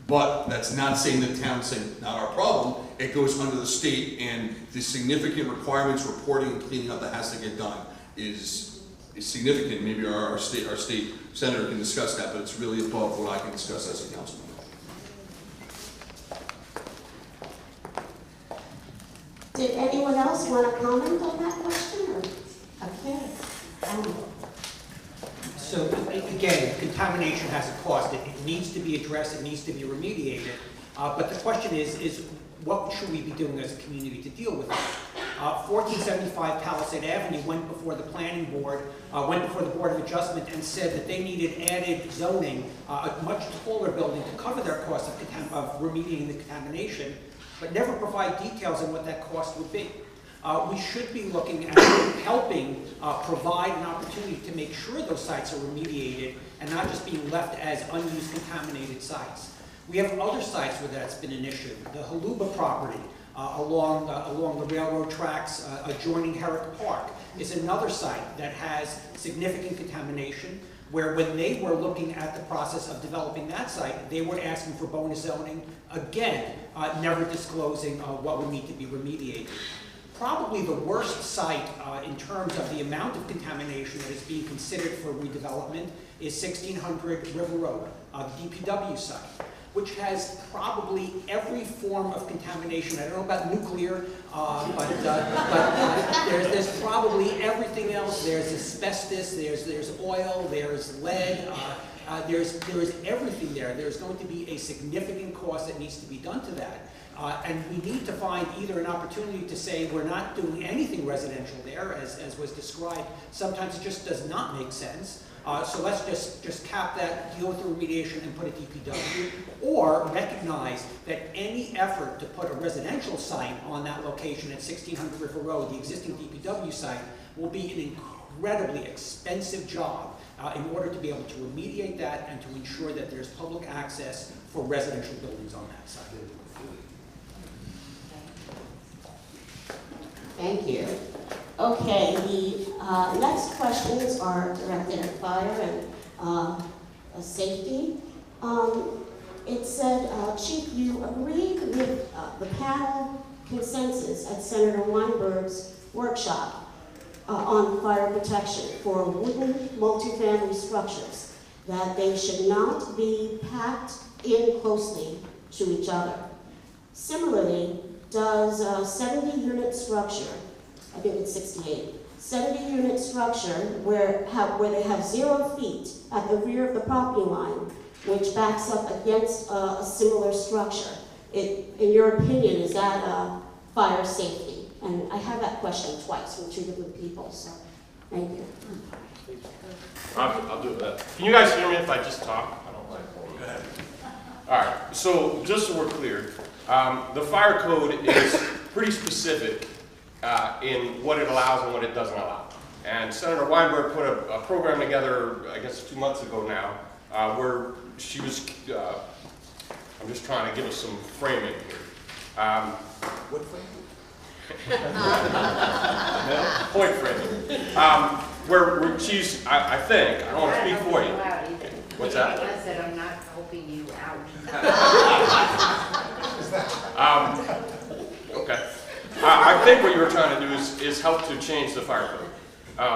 but that's not saying the town's saying not our problem. It goes under the state, and the significant requirements, reporting and cleaning up that has to get done is significant. Maybe our state senator can discuss that, but it's really above what I can discuss as a councilman. Did anyone else want to comment on that question? Okay. So again, contamination has a cost. It needs to be addressed. It needs to be remediated. But the question is what should we be doing as a community to deal with it? 1475 Palisade Avenue went before the planning board, went before the Board of Adjustment and said that they needed added zoning, a much taller building to cover their cost of remediating the contamination, but never provide details on what that cost would be. We should be looking at helping provide an opportunity to make sure those sites are remediated and not just being left as unused contaminated sites. We have other sites where that's been an issue. The Haluba property along the railroad tracks adjoining Herrick Park is another site that has significant contamination, where when they were looking at the process of developing that site, they were asking for bonus zoning, again, never disclosing what would need to be remediated. Probably the worst site in terms of the amount of contamination that is being considered for redevelopment is 1600 River Road, the DPW site, which has probably every form of contamination. I don't know about nuclear, but there's probably everything else. There's asbestos, there's oil, there's lead, there's everything there. There's going to be a significant cost that needs to be done to that. And we need to find either an opportunity to say we're not doing anything residential there, as was described. Sometimes it just does not make sense. So let's just cap that, deal with the remediation, and put a DPW. Or recognize that any effort to put a residential site on that location at 1600 River Road, the existing DPW site, will be an incredibly expensive job in order to be able to remediate that and to ensure that there's public access for residential buildings on that site. Thank you. Okay, the next questions are directed at fire and safety. It said, Chief, you agreed with the panel consensus at Senator Weinberg's workshop on fire protection for wooden multifamily structures, that they should not be packed in closely to each other. Similarly, does a 70-unit structure, I think it's 68, 70-unit structure where they have 0 feet at the rear of the property line, which backs up against a similar structure, in your opinion, is that fire safety? And I had that question twice from 2 different people, so thank you. I'll do that. Can you guys hear me if I just talk? I don't like. Go ahead. All right, so just so we're clear, the fire code is pretty specific in what it allows and what it doesn't allow. And Senator Weinberg put a program together, I guess 2 months ago now, where she was, I'm just trying to give us some framing here. What framing? Point framing. Where she's, I think, I don't want to speak for you. What's that? I said I'm not helping you out. Okay. I think what you were trying to do is help to change the fire code.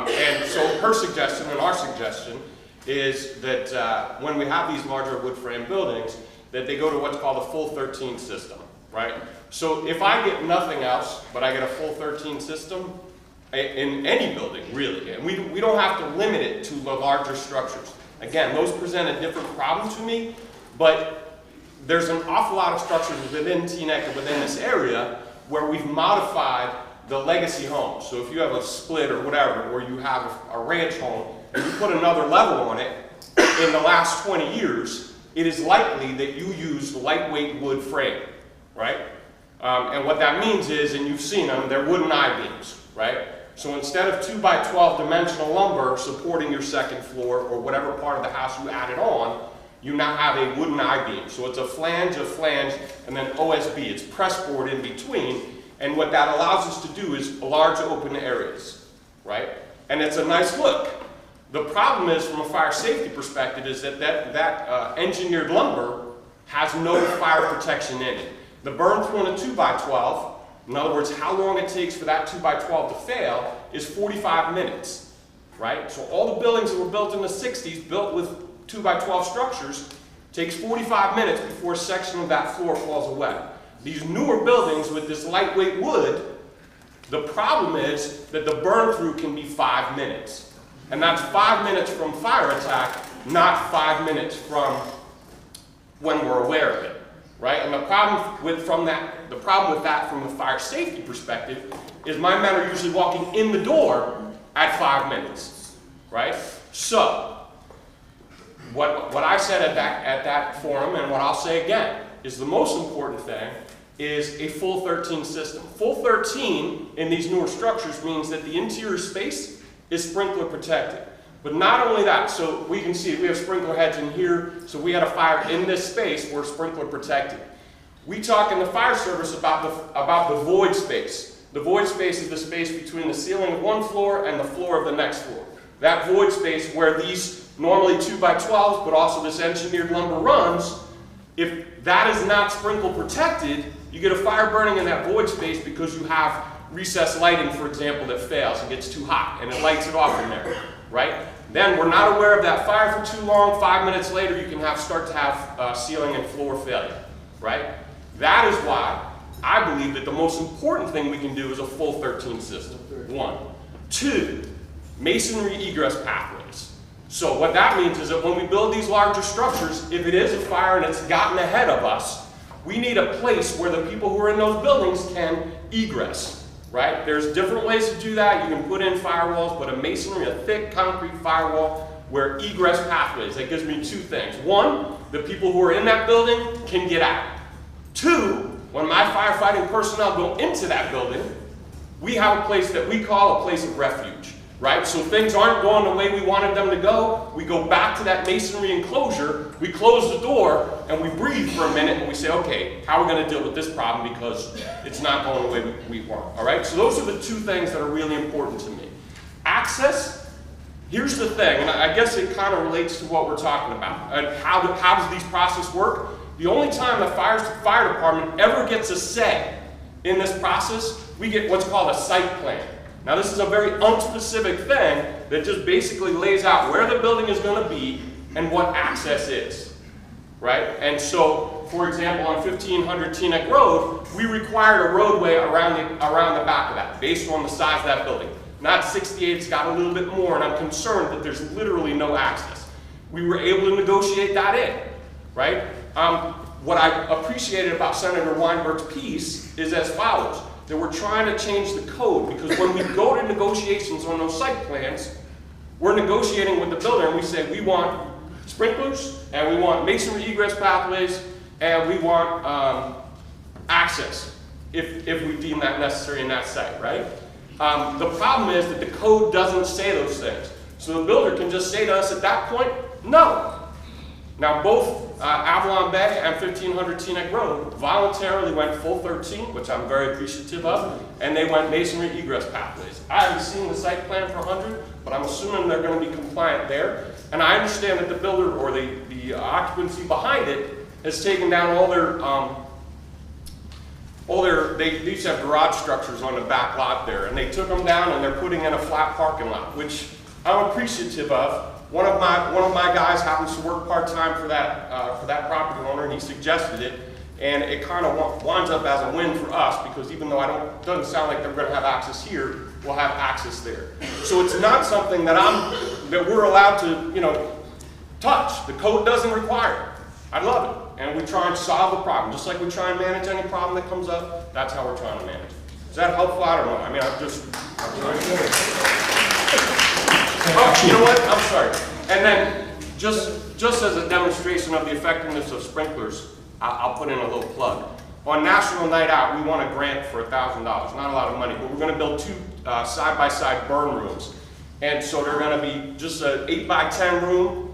And so her suggestion and our suggestion is that when we have these larger wood frame buildings, that they go to what's called a full 13 system, right? So if I get nothing else, but I get a full 13 system, in any building, really, and we don't have to limit it to the larger structures. Again, those present a different problem to me, but there's an awful lot of structures within Teaneck and within this area where we've modified the legacy home. So if you have a split or whatever, or you have a ranch home, and you put another level on it, in the last 20 years, it is likely that you use lightweight wood frame, right? And what that means is, and you've seen them, they're wooden I-beams, right? So instead of 2x12 dimensional lumber supporting your second floor or whatever part of the house you added on, you now have a wooden I-beam. So it's a flange, and then OSB. It's press board in between. And what that allows us to do is large open areas, right? And it's a nice look. The problem is, from a fire safety perspective, is that engineered lumber has no fire protection in it. The burn through on a 2x12, in other words, how long it takes for that 2x12 to fail, is 45 minutes, right? So all the buildings that were built in the 60s, built with 2x12 structures, takes 45 minutes before a section of that floor falls away. These newer buildings with this lightweight wood, the problem is that the burn through can be 5 minutes. And that's 5 minutes from fire attack, not 5 minutes from when we're aware of it. Right? And the problem with that from a fire safety perspective is my men are usually walking in the door at 5 minutes. Right? So, what I said at that forum, and what I'll say again, is the most important thing is a full 13 system. Full 13 in these newer structures means that the interior space is sprinkler protected. But not only that, so we can see we have sprinkler heads in here, so we had a fire in this space, we're sprinkler protected. We talk in the fire service about the void space. The void space is the space between the ceiling of one floor and the floor of the next floor. That void space where these normally 2x12s, but also this engineered lumber runs, if that is not sprinkle protected, you get a fire burning in that void space because you have recessed lighting, for example, that fails and gets too hot and it lights it off in there, right? Then we're not aware of that fire for too long. 5 minutes later, you can start to have ceiling and floor failure, right? That is why I believe that the most important thing we can do is a full 13 system, 1. 2, masonry egress pathways. So what that means is that when we build these larger structures, if it is a fire and it's gotten ahead of us, we need a place where the people who are in those buildings can egress. Right? There's different ways to do that. You can put in firewalls, but a masonry, a thick concrete firewall where egress pathways, that gives me 2 things. 1, the people who are in that building can get out. 2, when my firefighting personnel go into that building, we have a place that we call a place of refuge. Right? So things aren't going the way we wanted them to go. We go back to that masonry enclosure, we close the door, and we breathe for a minute, and we say, okay, how are we going to deal with this problem because it's not going the way we want. All right? So those are the 2 things that are really important to me. Access, here's the thing, and I guess it kind of relates to what we're talking about. And how does these processes work? The only time the fire department ever gets a say in this process, we get what's called a site plan. Now this is a very unspecific thing that just basically lays out where the building is going to be and what access is, right? And so, for example, on 1500 Teaneck Road, we required a roadway around the back of that, based on the size of that building. Not 68, it's got a little bit more, and I'm concerned that there's literally no access. We were able to negotiate that in, right? What I appreciated about Senator Weinberg's piece is as follows. That we're trying to change the code, because when we go to negotiations on those site plans, we're negotiating with the builder and we say we want sprinklers and we want masonry egress pathways and we want access if we deem that necessary in that site, right? The problem is that the code doesn't say those things. So the builder can just say to us at that point, no. Now both Avalon Bay and 1500 Teaneck Road voluntarily went full 13, which I'm very appreciative of, and they went masonry egress pathways. I haven't seen the site plan for 100, but I'm assuming they're going to be compliant there. And I understand that the builder or the occupancy behind it has taken down they used to have garage structures on the back lot there, and they took them down and they're putting in a flat parking lot, which I'm appreciative of. One of my guys happens to work part-time for that property owner, and he suggested it, and it kind of winds up as a win for us, because even though it doesn't sound like they're going to have access here, we'll have access there. So it's not something that we're allowed to, touch. The code doesn't require it. I love it. And we try and solve the problem. Just like we try and manage any problem that comes up, that's how we're trying to manage it. Is that helpful? I don't know. I mean, I'm trying to... Oh, you know what? I'm sorry. And then, just as a demonstration of the effectiveness of sprinklers, I'll put in a little plug. On National Night Out, we won a grant for $1,000. Not a lot of money, but we're going to build 2 side-by-side burn rooms. And so they're going to be just an 8x10 room.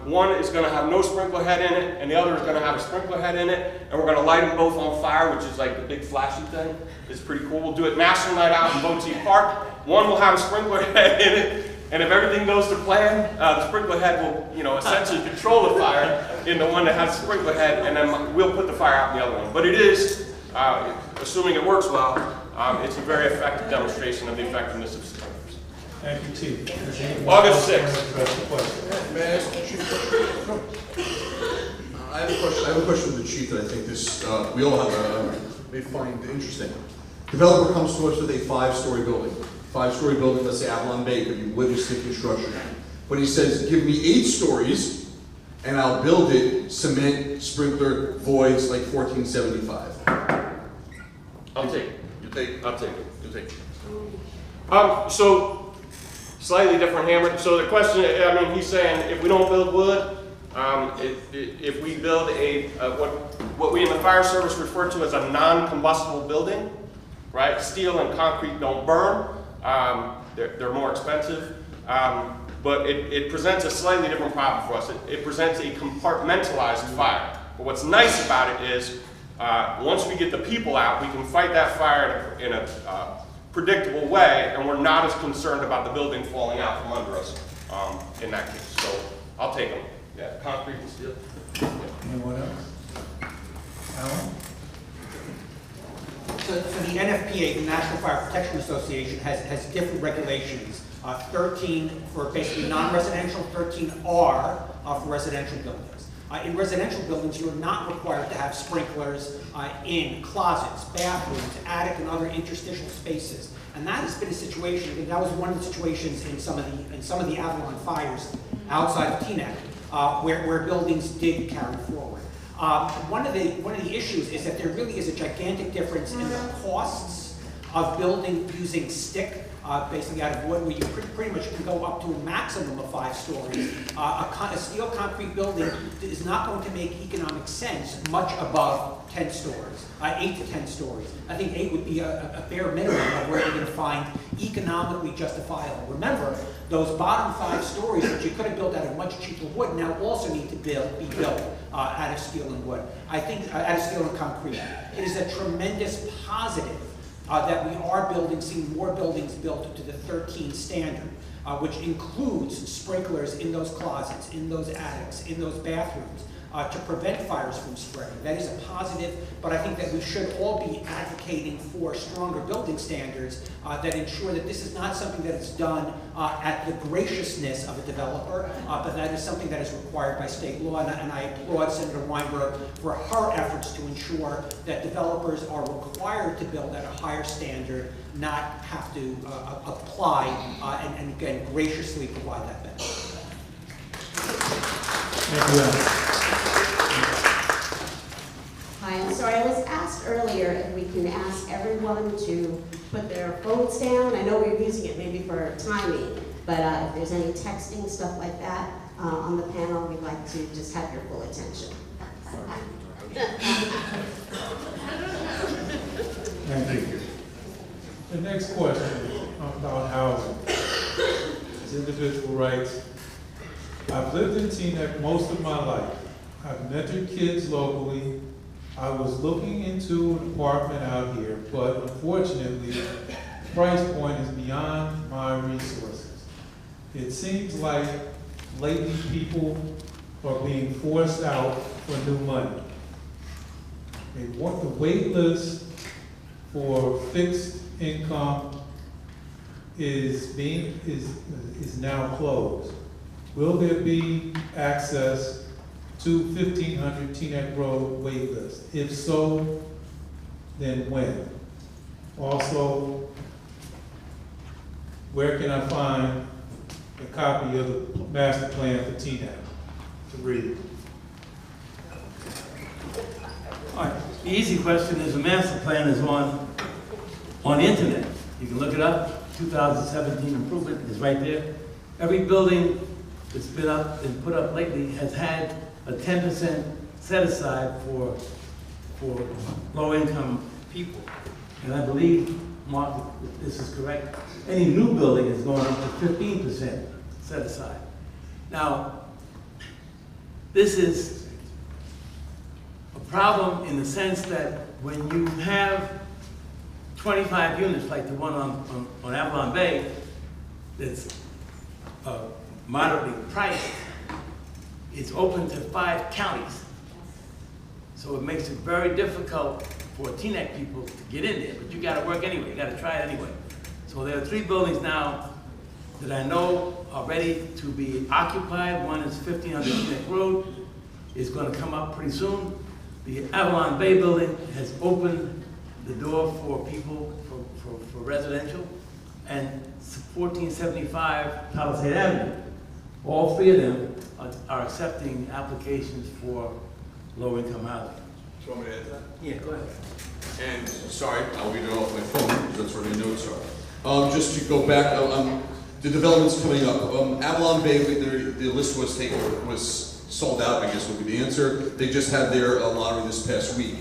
One is going to have no sprinkler head in it, and the other is going to have a sprinkler head in it, and we're going to light them both on fire, which is like the big flashy thing. It's pretty cool. We'll do it National Night Out in Boatsy Park. One will have a sprinkler head in it, and if everything goes to plan, the sprinkler head will, essentially control the fire in the one that has the sprinkler head, and then we'll put the fire out in the other one. But it is, assuming it works well, it's a very effective demonstration of the effectiveness of sprinklers. Thank you, Chief. August 6th. May I ask the Chief a question? I have a question for the Chief that I think we all may find interesting. Developer comes to us with a 5-story building. 5-story building, let's say Avalon Bay, could be Livingston construction. But he says, give me 8 stories, and I'll build it, cement, sprinkler, voids, like 1475. I'll take it. I'll take it. You take it. So, slightly different hammer. So the question, he's saying if we don't build wood, if we build what we in the fire service refer to as a non-combustible building, right? Steel and concrete don't burn. They're more expensive. But it presents a slightly different problem for us. It presents a compartmentalized fire. But what's nice about it is once we get the people out, we can fight that fire in a predictable way, and we're not as concerned about the building falling out from under us in that case. So I'll take them. Yeah, concrete and steel. Anyone else? Alan? So the NFPA, the National Fire Protection Association, has different regulations. 13 for basically non-residential, 13R for residential buildings. In residential buildings, you're not required to have sprinklers in closets, bathrooms, attic, and other interstitial spaces. And that has been a situation, and that was one of the situations in some of the Avalon fires outside of Teaneck, where buildings did carry forward. One of the issues is that there really is a gigantic difference in the costs of building using stick, basically out of wood, where you pretty much can go up to a maximum of 5 stories. A steel concrete building is not going to make economic sense much above 10 stories, 8 to 10 stories. I think 8 would be a bare minimum of where you're going to find economically justifiable. Remember, those bottom 5 stories that you could have built out of much cheaper wood now also need to be built out of steel and wood. I think out of steel and concrete. It is a tremendous positive that we are seeing more buildings built to the 13 standard, which includes sprinklers in those closets, in those attics, in those bathrooms, to prevent fires from spreading. That is a positive, but I think that we should all be advocating for stronger building standards that ensure that this is not something that is done at the graciousness of a developer, but that is something that is required by state law, and I applaud Senator Weinberg for her efforts to ensure that developers are required to build at a higher standard, not have to apply and again, graciously provide that benefit. Thank you. Hi, I'm sorry, I was asked earlier if we can ask everyone to put their phones down. I know we're using it maybe for timing, but if there's any texting, stuff like that, on the panel, we'd like to just have your full attention. Thank you. The next question is about housing. It's individual rights. I've lived in Teaneck most of my life. I've mentored kids locally. I was looking into an apartment out here, but unfortunately, the price point is beyond my resources. It seems like lately people are being forced out for new money. They want the wait list for fixed income is now closed. Will there be access to 1500 Teaneck Road wait list? If so, then when? Also, where can I find a copy of the master plan for Teaneck to read? All right, the easy question is the master plan is on the internet. You can look it up. 2017 improvement is right there. Every building that's been up and put up lately has had a 10% set aside for low-income people. And I believe, Mark, if this is correct, any new building is going up to 15% set aside. Now, this is a problem in the sense that when you have 25 units like the one on Avalon Bay that's moderately priced, it's open to 5 counties. So it makes it very difficult for Teaneck people to get in there, but you gotta work anyway, you gotta try it anyway. So there are 3 buildings now that I know are ready to be occupied. One is 1500 Teaneck Road, is gonna come up pretty soon. The Avalon Bay building has opened the door for people, for residential, and 1475 Palisade Avenue. All 3 of them are accepting applications for low-income housing. Do you want me to add to that? Yeah, go ahead. And, sorry, I'll read it off my phone, because that's where the notes are. Just to go back, the developments coming up. Avalon Bay, the list was sold out, I guess would be the answer. They just had their lottery this past week.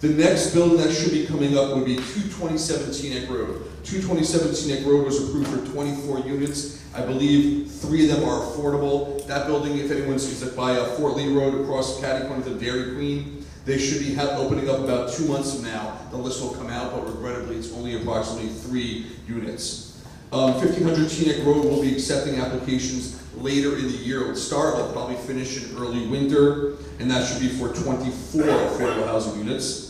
The next building that should be coming up would be 227 Teaneck Road. 227 Teaneck Road was approved for 24 units. I believe 3 of them are affordable. That building, if anyone's by Fort Lee Road across Caddy Corner to Dairy Queen, they should be opening up about 2 months from now. The list will come out, but regrettably, it's only approximately 3 units. 1500 Teaneck Road will be accepting applications later in the year. It will start, they'll probably finish in early winter, and that should be for 24 affordable housing units.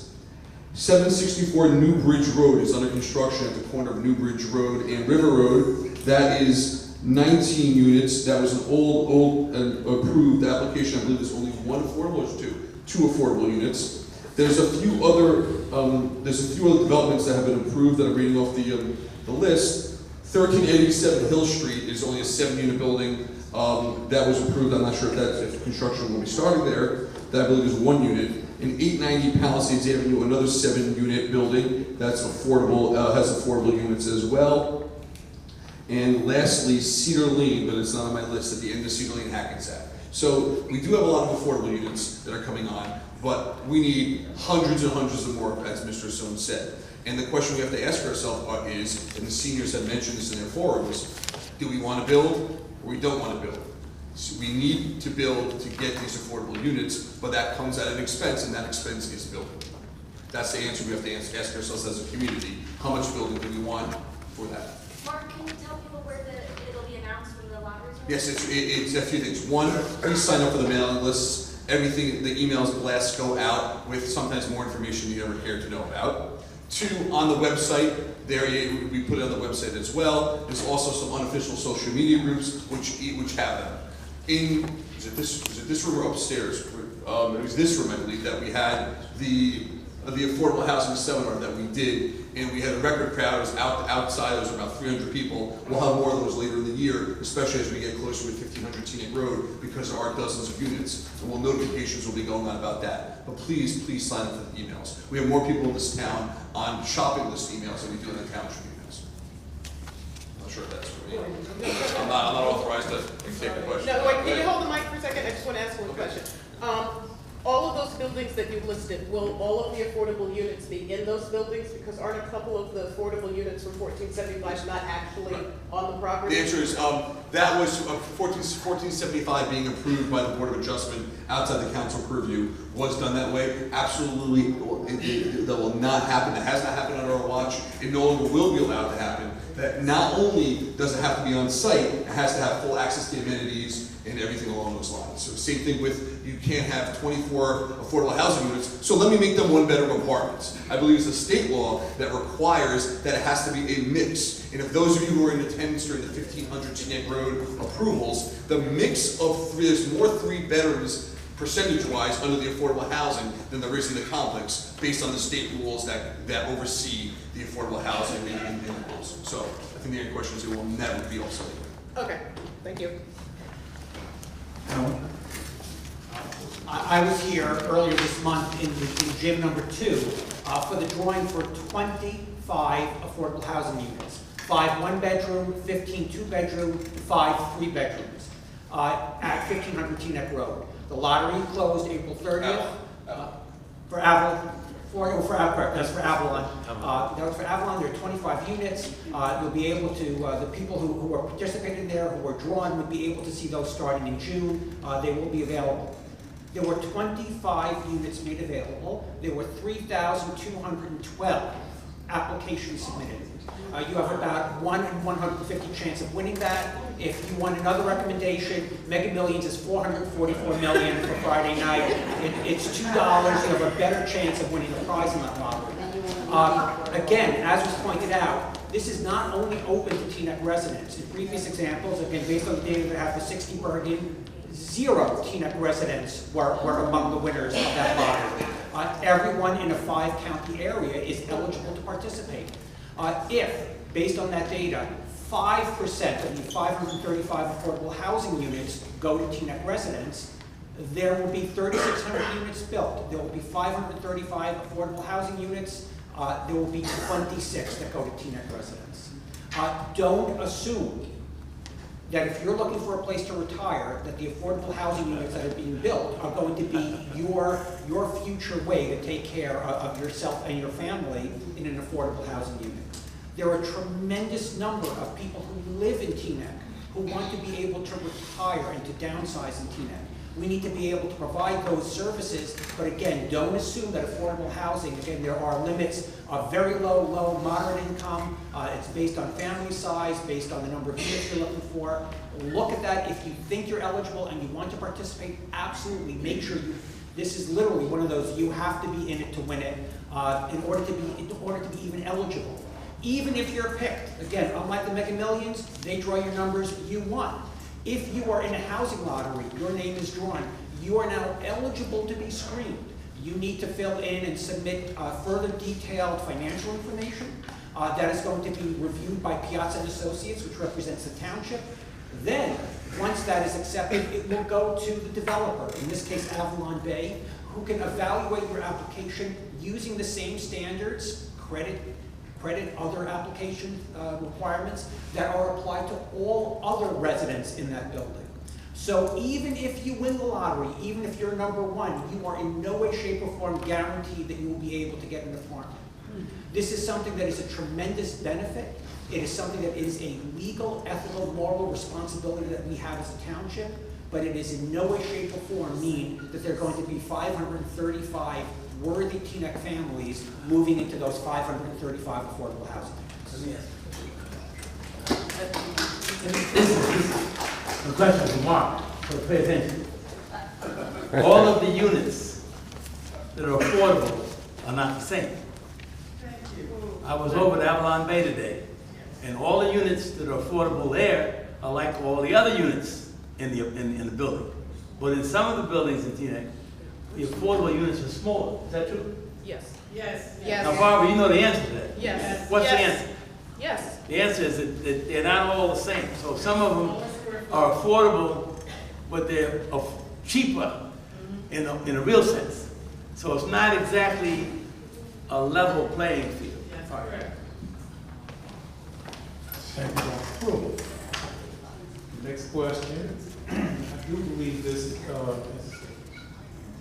764 New Bridge Road is under construction at the corner of New Bridge Road and River Road. That is 19 units. That was an old approved application. I believe there's only 1 affordable or 2 affordable units. There's a few other developments that have been approved that I'm reading off the list. 1387 Hill Street is only a 7-unit building that was approved. I'm not sure if construction will be starting there. That I believe is 1 unit. In 890 Palisades Avenue, another 7-unit building that's affordable, has affordable units as well. And lastly, Cedar Lane, but it's not on my list, at the end of Cedar Lane, Hackensack. So we do have a lot of affordable units that are coming on, but we need hundreds and hundreds of more, as Mr. Sohn said. And the question we have to ask ourselves is, and the seniors have mentioned this in their forums, do we want to build or we don't want to build? So we need to build to get these affordable units, but that comes at an expense, and that expense is building. That's the answer we have to ask ourselves as a community. How much building do we want for that? Mark, can you tell people where it'll be announced when the lotteries are? Yes, it's a few things. 1, please sign up for the mailing lists. Everything, the emails, blasts go out with sometimes more information you never cared to know about. 2, on the website, we put it on the website as well. There's also some unofficial social media groups which have them. Was it this room or upstairs? It was this room, I believe, that we had the affordable housing seminar that we did, and we had a record crowd. It was outside. There was about 300 people. We'll have more of those later in the year, especially as we get closer with 1500 Teaneck Road, because there are dozens of units, and notifications will be going on about that. But please sign up for the emails. We have more people in this town on shopping list emails than we do on the township emails. I'm not sure if that's for me. I'm not authorized to take the question. No, wait, can you hold the mic for a second? I just want to ask one question. all of those buildings that you listed, will all of the affordable units be in those buildings? Because aren't a couple of the affordable units from 1475 not actually on the property? The answer is, that was 1475 being approved by the Board of Adjustment outside the council purview was done that way. Absolutely, that will not happen. That has not happened under our watch. It no longer will be allowed to happen. That not only does it have to be on site, it has to have full access to amenities and everything along those lines. So same thing with, you can't have 24 affordable housing units, so let me make them one-bedroom apartments. I believe it's a state law that requires that it has to be a mix. And if those of you who are in attendance during the 1500 Teaneck Road approvals, the mix of there's more 3 bedrooms percentage-wise under the affordable housing than there is in the complex, based on the state rules that oversee the affordable housing in the rules. So I think the only question is it will never be also. Okay, thank you. I was here earlier this month in gym number 2 for the drawing for 25 affordable housing units. 5 one-bedroom, 15 two-bedroom, 5 3-bedrooms at 1500 Teaneck Road. The lottery closed April 30th for Avalon. That's for Avalon. That was for Avalon. There are 25 units. You'll be able to, the people who are participating there, who are drawn, would be able to see those starting in June. They will be available. There were 25 units made available. There were 3,212 applications submitted. You have about 1 in 150 chance of winning that. If you want another recommendation, Mega Millions is $444 million for Friday night. It's $2. You have a better chance of winning a prize in that lottery. Again, as was pointed out, this is not only open to Teaneck residents. In previous examples, again, based on the data that I have for 60 Bergen, 0 Teaneck residents were among the winners of that lottery. Everyone in a 5-county area is eligible to participate. If, based on that data, 5% of the 535 affordable housing units go to Teaneck residents, there will be 3,600 units built. There will be 535 affordable housing units. There will be 26 that go to Teaneck residents. Don't assume that if you're looking for a place to retire, that the affordable housing units that are being built are going to be your future way to take care of yourself and your family in an affordable housing unit. There are a tremendous number of people who live in Teaneck who want to be able to retire and to downsize in Teaneck. We need to be able to provide those services, but again, don't assume that affordable housing, again, there are limits of very low, moderate income. It's based on family size, based on the number of units you're looking for. Look at that. If you think you're eligible and you want to participate, absolutely make sure this is literally one of those, you have to be in it to win it in order to be even eligible. Even if you're picked, again, unlike the Mega Millions, they draw your numbers, you won. If you are in a housing lottery, your name is drawn, you are now eligible to be screened. You need to fill in and submit further detailed financial information that is going to be reviewed by Piazza & Associates, which represents the township. Then, once that is accepted, it will go to the developer, in this case Avalon Bay, who can evaluate your application using the same standards, credit, other application requirements that are applied to all other residents in that building. So even if you win the lottery, even if you're number 1, you are in no way, shape, or form guaranteed that you will be able to get an apartment. This is something that is a tremendous benefit. It is something that is a legal, ethical, moral responsibility that we have as a township, but it is in no way, shape, or form mean that there are going to be 535 worthy Teaneck families moving into those 535 affordable housing units. This is a question for Mark, so pay attention. All of the units that are affordable are not the same. I was over at Avalon Bay today, and all the units that are affordable there are like all the other units in the building. But in some of the buildings in Teaneck, the affordable units are smaller. Is that true? Yes. Yes. Now, Barbara, you know the answer to that. Yes. What's the answer? Yes. The answer is that they're not all the same. So some of them are affordable, but they're cheaper in a real sense. So it's not exactly a level playing field. That's correct. Thank you, Dr. Pruitt. Next question. I do believe this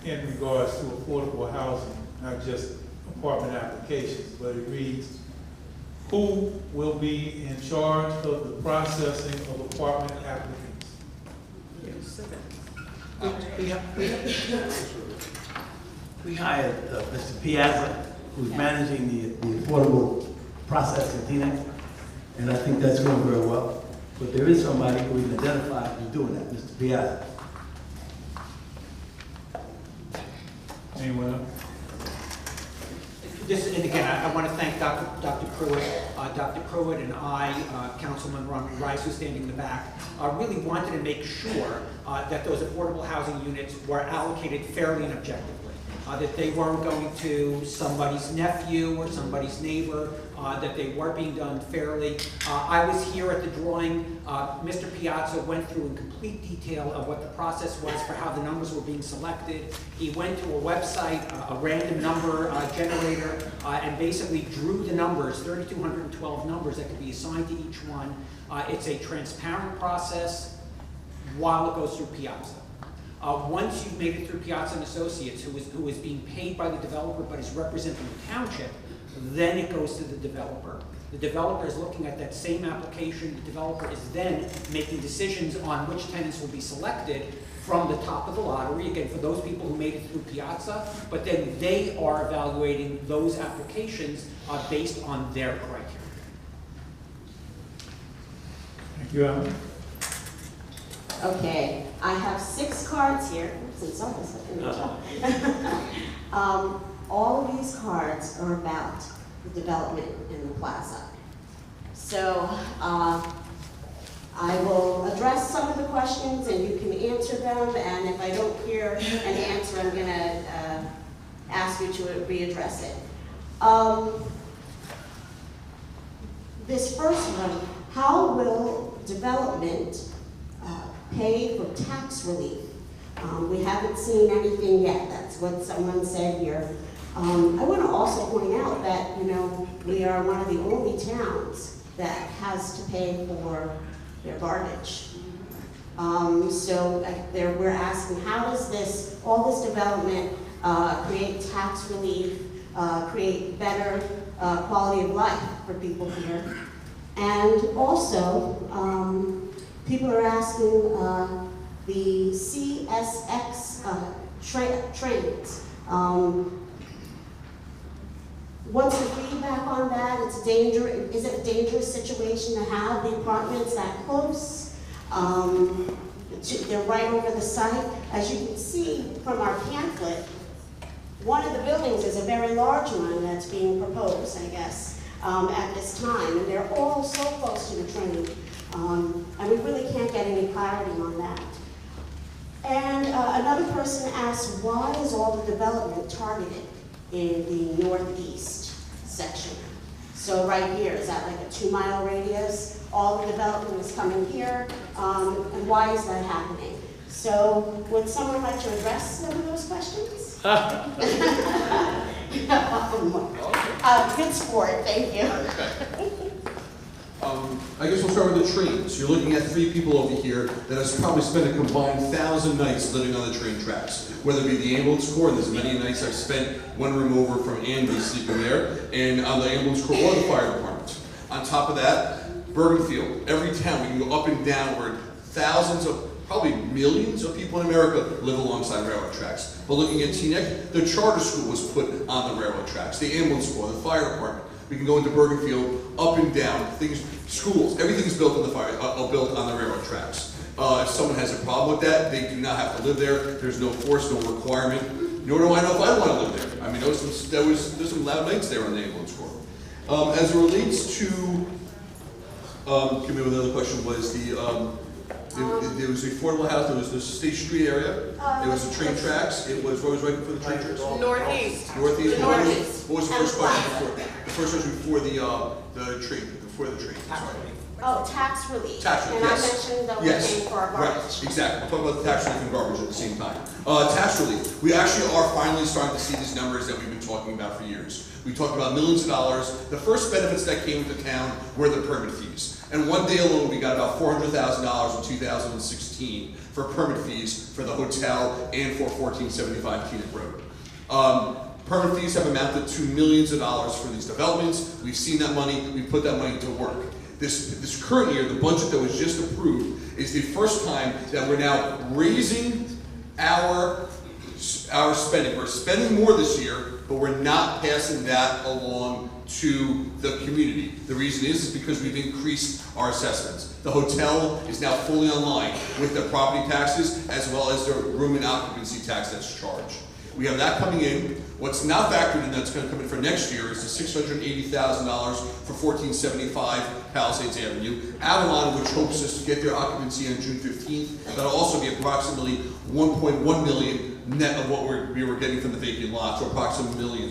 in regards to affordable housing, not just apartment applications, but it reads, who will be in charge of the processing of apartment applicants? We hired Mr. Piazza, who's managing the affordable process in Teaneck, and I think that's going very well. But there is somebody who we can identify who's doing that, Mr. Piazza. Anyone else? And again, I want to thank Dr. Pruitt. Dr. Pruitt and I, Councilman Ron Rice, who's standing in the back, really wanted to make sure that those affordable housing units were allocated fairly and objectively. That they weren't going to somebody's nephew or somebody's neighbor, that they were being done fairly. I was here at the drawing. Mr. Piazza went through in complete detail of what the process was for how the numbers were being selected. He went to a website, a random number generator, and basically drew the numbers, 3,212 numbers that could be assigned to each one. It's a transparent process while it goes through Piazza. Once you've made it through Piazza and Associates, who is being paid by the developer but is representing the township, then it goes to the developer. The developer is looking at that same application. The developer is then making decisions on which tenants will be selected from the top of the lottery, again, for those people who made it through Piazza, but then they are evaluating those applications based on their criteria. Thank you, Alan. Okay, I have 6 cards here. All of these cards are about the development in the plaza. So I will address some of the questions and you can answer them, and if I don't hear an answer, I'm gonna ask you to readdress it. This first one, how will development pay for tax relief? We haven't seen anything yet. That's what someone said here. I want to also point out that, you know, we are one of the only towns that has to pay for their garbage. So we're asking, how does all this development create tax relief, create better quality of life for people here? And also, people are asking the CSX trains. What's the feedback on that? Is it a dangerous situation to have the apartments that close? They're right over the site. As you can see from our pamphlet, one of the buildings is a very large one that's being proposed, I guess, at this time. And they're all so close to the train. And we really can't get any clarity on that. And another person asked, why is all the development targeted in the northeast section? So right here, is that like a 2-mile radius? All the development is coming here, and why is that happening? So would someone like to address some of those questions? Good sport, thank you. I guess we'll start with the trains. You're looking at 3 people over here that has probably spent a combined 1,000 nights living on the train tracks. Whether it be the ambulance corps, and there's many nights I've spent one room over from Andy sleeping there, and on the ambulance corps or the fire department. On top of that, Bergenfield, every town, we can go up and down where thousands of, probably millions of people in America live alongside railroad tracks. But looking at Teaneck, the charter school was put on the railroad tracks, the ambulance corps, the fire department. We can go into Bergenfield, up and down, things, schools, everything is built on the built on the railroad tracks. If someone has a problem with that, they do not have to live there. There's no force, no requirement. Nor do I know if I want to live there. I mean, there's some loud nights there on the ambulance corps. As it relates to, give me another question, was there was the affordable house, there was the State Street area, there was the train tracks, it was, what was right before the train tracks? Northeast. Northeast. Northeast. What was the first question before? The first question before the train, sorry. Oh, tax relief. Tax relief, and yes. I mentioned that we're Yes. paying for our garbage. Right, exactly. We're talking about the tax relief and garbage at the same time. Tax relief. We actually are finally starting to see these numbers that we've been talking about for years. We talked about millions of dollars. The first benefits that came to town were the permit fees. And one day alone, we got about $400,000 in 2016 for permit fees for the hotel and for 1475 Teaneck Road. Permit fees have amounted to millions of dollars for these developments. We've seen that money, we put that money to work. This current year, the budget that was just approved is the first time that we're now raising our spending. We're spending more this year, but we're not passing that along to the community. The reason is because we've increased our assessments. The hotel is now fully online with the property taxes as well as the room and occupancy tax that's charged. We have that coming in. What's not factored in that's going to come in for next year is the $680,000 for 1475 Palisades Avenue. Avalon, which hopes us to get their occupancy on June 15th, that'll also be approximately $1.1 million net of what we were getting from the vacant lot, so approximately $1 million.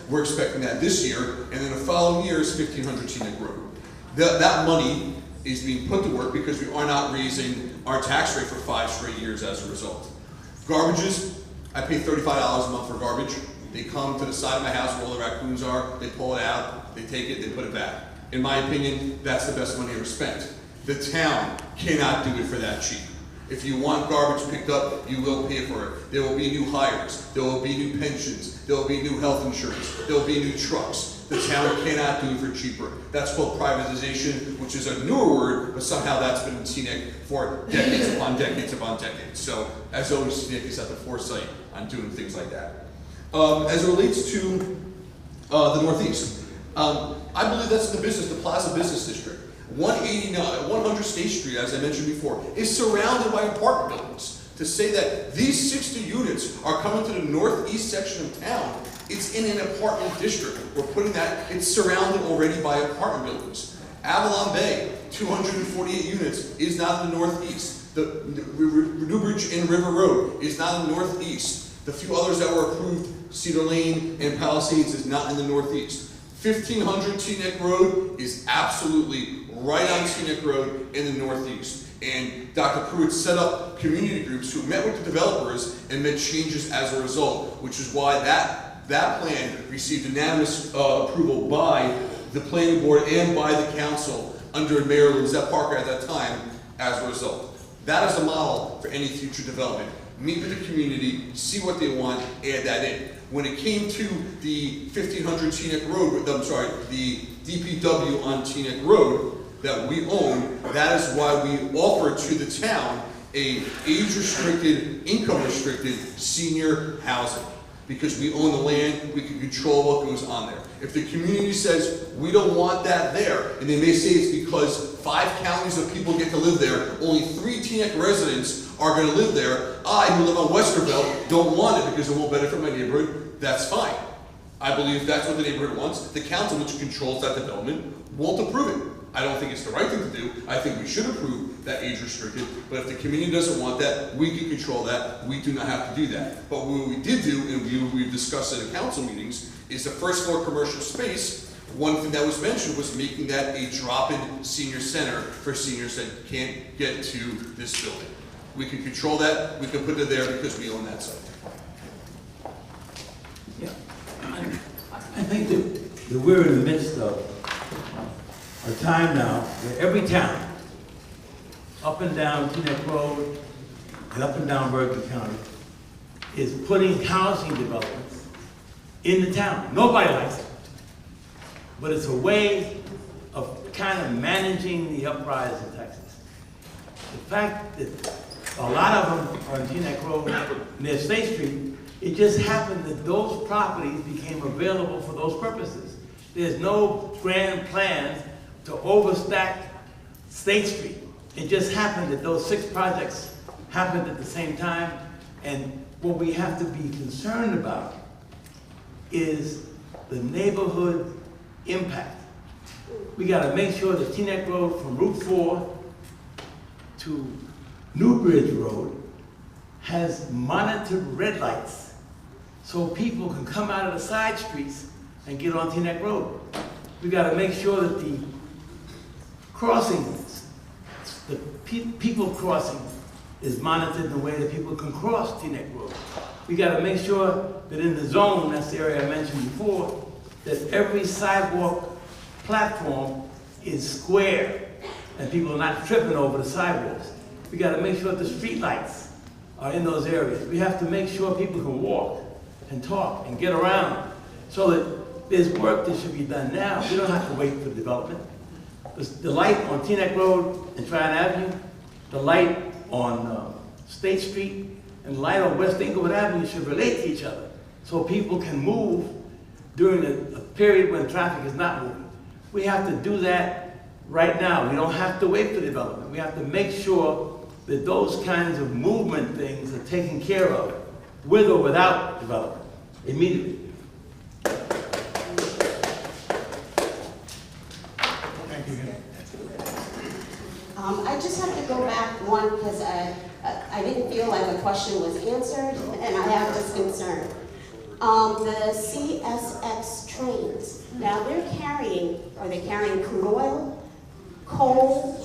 We're expecting that this year, and then the following year is 1500 Teaneck Road. That money is being put to work because we are not raising our tax rate for 5 straight years as a result. Garbages, I pay $35 a month for garbage. They come to the side of my house where all the raccoons are, they pull it out, they take it, they put it back. In my opinion, that's the best money ever spent. The town cannot do it for that cheap. If you want garbage picked up, you will pay for it. There will be new hires, there will be new pensions, there will be new health insurance, there will be new trucks. The town cannot do it for cheaper. That's called privatization, which is a newer word, but somehow that's been in Teaneck for decades upon decades upon decades. So, as always, Teaneck is at the foresight on doing things like that. As it relates to the Northeast, I believe that's in the Plaza Business District. 100 State Street, as I mentioned before, is surrounded by apartment buildings. To say that these 60 units are coming to the northeast section of town, it's in an apartment district. We're putting that, it's surrounded already by apartment buildings. Avalon Bay, 248 units, is not in the northeast. The Newbridge and River Road is not in the northeast. The few others that were approved, Cedar Lane and Palisades, is not in the northeast. 1500 Teaneck Road is absolutely right on Teaneck Road in the northeast. And Dr. Pruitt set up community groups who met with the developers and made changes as a result, which is why that plan received unanimous approval by the planning board and by the council under Mayor Lizette Parker at that time as a result. That is a model for any future development. Meet with the community, see what they want, add that in. When it came to the 1500 Teaneck Road, I'm sorry, the DPW on Teaneck Road that we own, that is why we offer to the town a age-restricted, income-restricted senior housing. Because we own the land, we can control what goes on there. If the community says, we don't want that there, and they may say it's because 5 counties of people get to live there, only 3 Teaneck residents are going to live there, I, who live on Westerville, don't want it because it won't benefit my neighborhood, that's fine. I believe that's what the neighborhood wants. The council, which controls that development, won't approve it. I don't think it's the right thing to do. I think we should approve that age restricted, but if the community doesn't want that, we can control that. We do not have to do that. But what we did do, and we've discussed in the council meetings, is the first floor commercial space. One thing that was mentioned was making that a drop-in senior center for seniors that can't get to this building. We can control that, we can put it there because we own that site. Yeah, I think that we're in the midst of a time now where every town, up and down Teaneck Road and up and down Berkeley County, is putting housing developments in the town. Nobody likes it, but it's a way of kind of managing the uprise in Texas. The fact that a lot of them are on Teaneck Road near State Street, it just happened that those properties became available for those purposes. There's no grand plans to overstack State Street. It just happened that those 6 projects happened at the same time, and what we have to be concerned about is the neighborhood impact. We gotta make sure that Teaneck Road from Route 4 to Newbridge Road has monitored red lights so people can come out of the side streets and get on Teaneck Road. We gotta make sure that the crossings, the people crossing is monitored in a way that people can cross Teaneck Road. We got to make sure that in the zone, that's the area I mentioned before, that every sidewalk platform is square and people are not tripping over the sidewalks. We got to make sure that the street lights are in those areas. We have to make sure people can walk and talk and get around, so that there's work that should be done now. We don't have to wait for development. The light on Teaneck Road and Tryon Avenue, the light on State Street, and the light on West Inglewood Avenue should relate to each other, so people can move during a period when traffic is not moving. We have to do that right now. We don't have to wait for development. We have to make sure that those kinds of movement things are taken care of, with or without development, immediately. Thank you. I just have to go back one, because I didn't feel like the question was answered, and I have this concern. The CSX trains, now they're carrying crude oil, coal?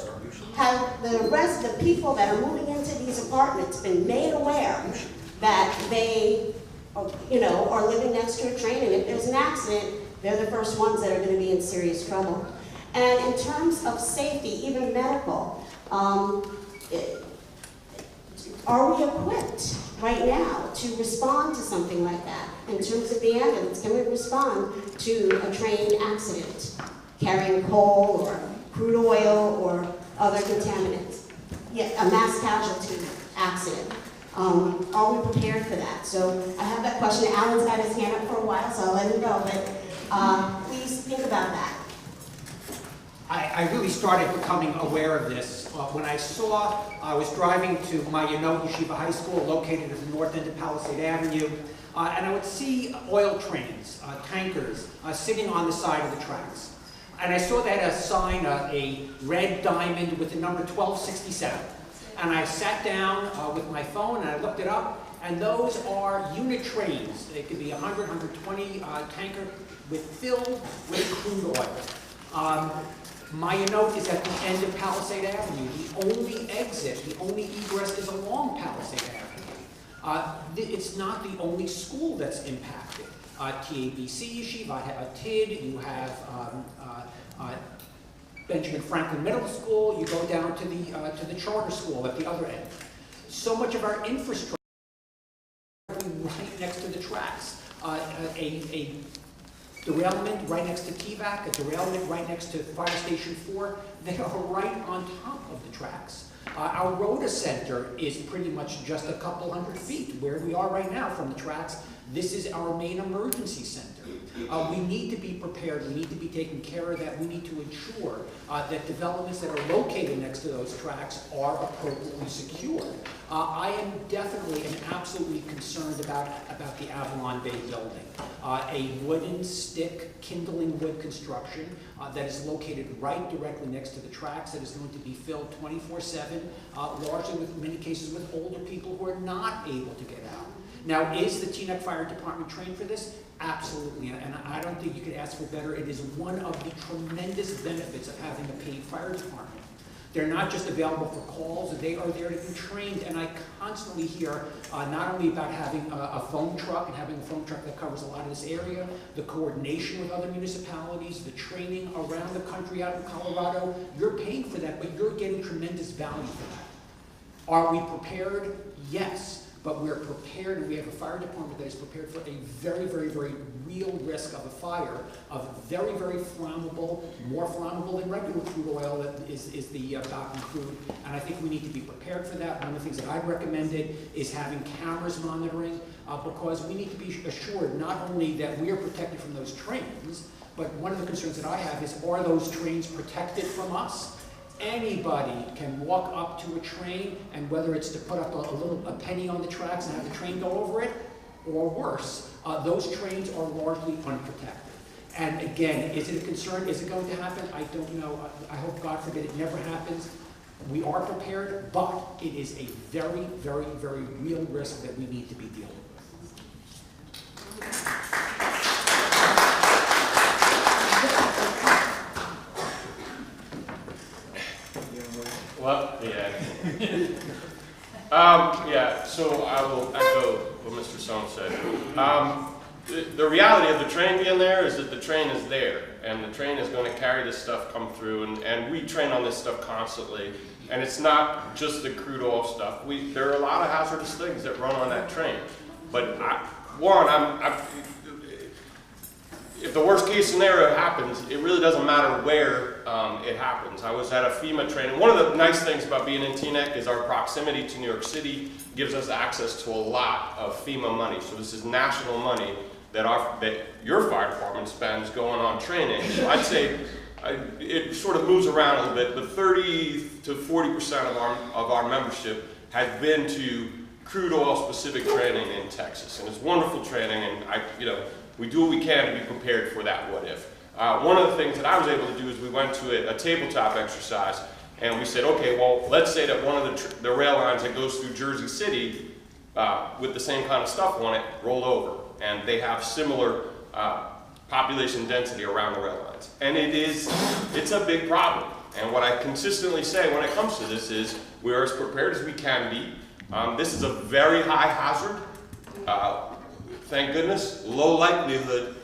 Have the people that are moving into these apartments been made aware that they, are living next to a train, and if there's an accident, they're the first ones that are going to be in serious trouble? And in terms of safety, even medical, are we equipped right now to respond to something like that? In terms of the ambulance, can we respond to a train accident carrying coal or crude oil or other contaminants? Yeah, a mass casualty accident. Are we prepared for that? So I have that question. Alan's had his hand up for a while, so I'll let him go, but please think about that. I really started becoming aware of this when I was driving to Mayano Yeshiva High School, located at the north end of Palisade Avenue, and I would see oil trains, tankers, sitting on the side of the tracks. And I saw that a sign, a red diamond with the number 1267. And I sat down with my phone and I looked it up, and those are unit trains. They could be 100, 120 tanker filled with crude oil. Mayano is at the end of Palisade Avenue. The only exit, the only egress is along Palisade Avenue. It's not the only school that's impacted. TABC Yeshiva, TID, you have Benjamin Franklin Middle School, you go down to the charter school at the other end. So much of our infrastructure right next to the tracks. A derailment right next to TVAC, a derailment right next to Fire Station 4, they are right on top of the tracks. Our Rhoda Center is pretty much just a couple hundred feet where we are right now from the tracks. This is our main emergency center. We need to be prepared. We need to be taking care of that. We need to ensure that developments that are located next to those tracks are appropriately secured. I am definitely and absolutely concerned about the Avalon Bay building. A wooden stick kindling wood construction that is located right directly next to the tracks, that is going to be filled 24/7, largely with, in many cases, with older people who are not able to get out. Now, is the Teaneck Fire Department trained for this? Absolutely, and I don't think you could ask for better. It is one of the tremendous benefits of having a paid fire department. They're not just available for calls, they are there to be trained, and I constantly hear not only about having a phone truck and having a phone truck that covers a lot of this area, the coordination with other municipalities, the training around the country out in Colorado. You're paying for that, but you're getting tremendous value for that. Are we prepared? Yes. But we're prepared, and we have a fire department that is prepared for a very, very, very real risk of a fire, of very, very flammable, more flammable than regular crude oil that is the Bakken crude. And I think we need to be prepared for that. One of the things that I've recommended is having cameras monitoring, because we need to be assured not only that we are protected from those trains, but one of the concerns that I have is, are those trains protected from us? Anybody can walk up to a train, and whether it's to put up a penny on the tracks and have the train go over it, or worse, those trains are largely unprotected. And again, is it a concern? Is it going to happen? I don't know. I hope, God forbid, it never happens. We are prepared, but it is a very, very, very real risk that we need to be dealing with. Well, yeah. Yeah, so I will echo what Mr. Sohn said. The reality of the train being there is that the train is there. and the train is going to carry this stuff come through, and we train on this stuff constantly. And it's not just the crude oil stuff. There are a lot of hazardous things that run on that train. But if the worst case scenario happens, it really doesn't matter where it happens. I was at a FEMA training. One of the nice things about being in Teaneck is our proximity to New York City gives us access to a lot of FEMA money. So this is national money that your fire department spends going on training. So I'd say it sort of moves around a little bit, but 30 to 40% of our membership has been to crude oil specific training in Texas, and it's wonderful training. And we do what we can to be prepared for that what if. One of the things that I was able to do is we went to a tabletop exercise, and we said, okay, well, let's say that one of the rail lines that goes through Jersey City with the same kind of stuff on it rolled over, and they have similar population density around the rail lines. And it's a big problem. And what I consistently say when it comes to this is we are as prepared as we can be. This is a very high hazard, thank goodness, low likelihood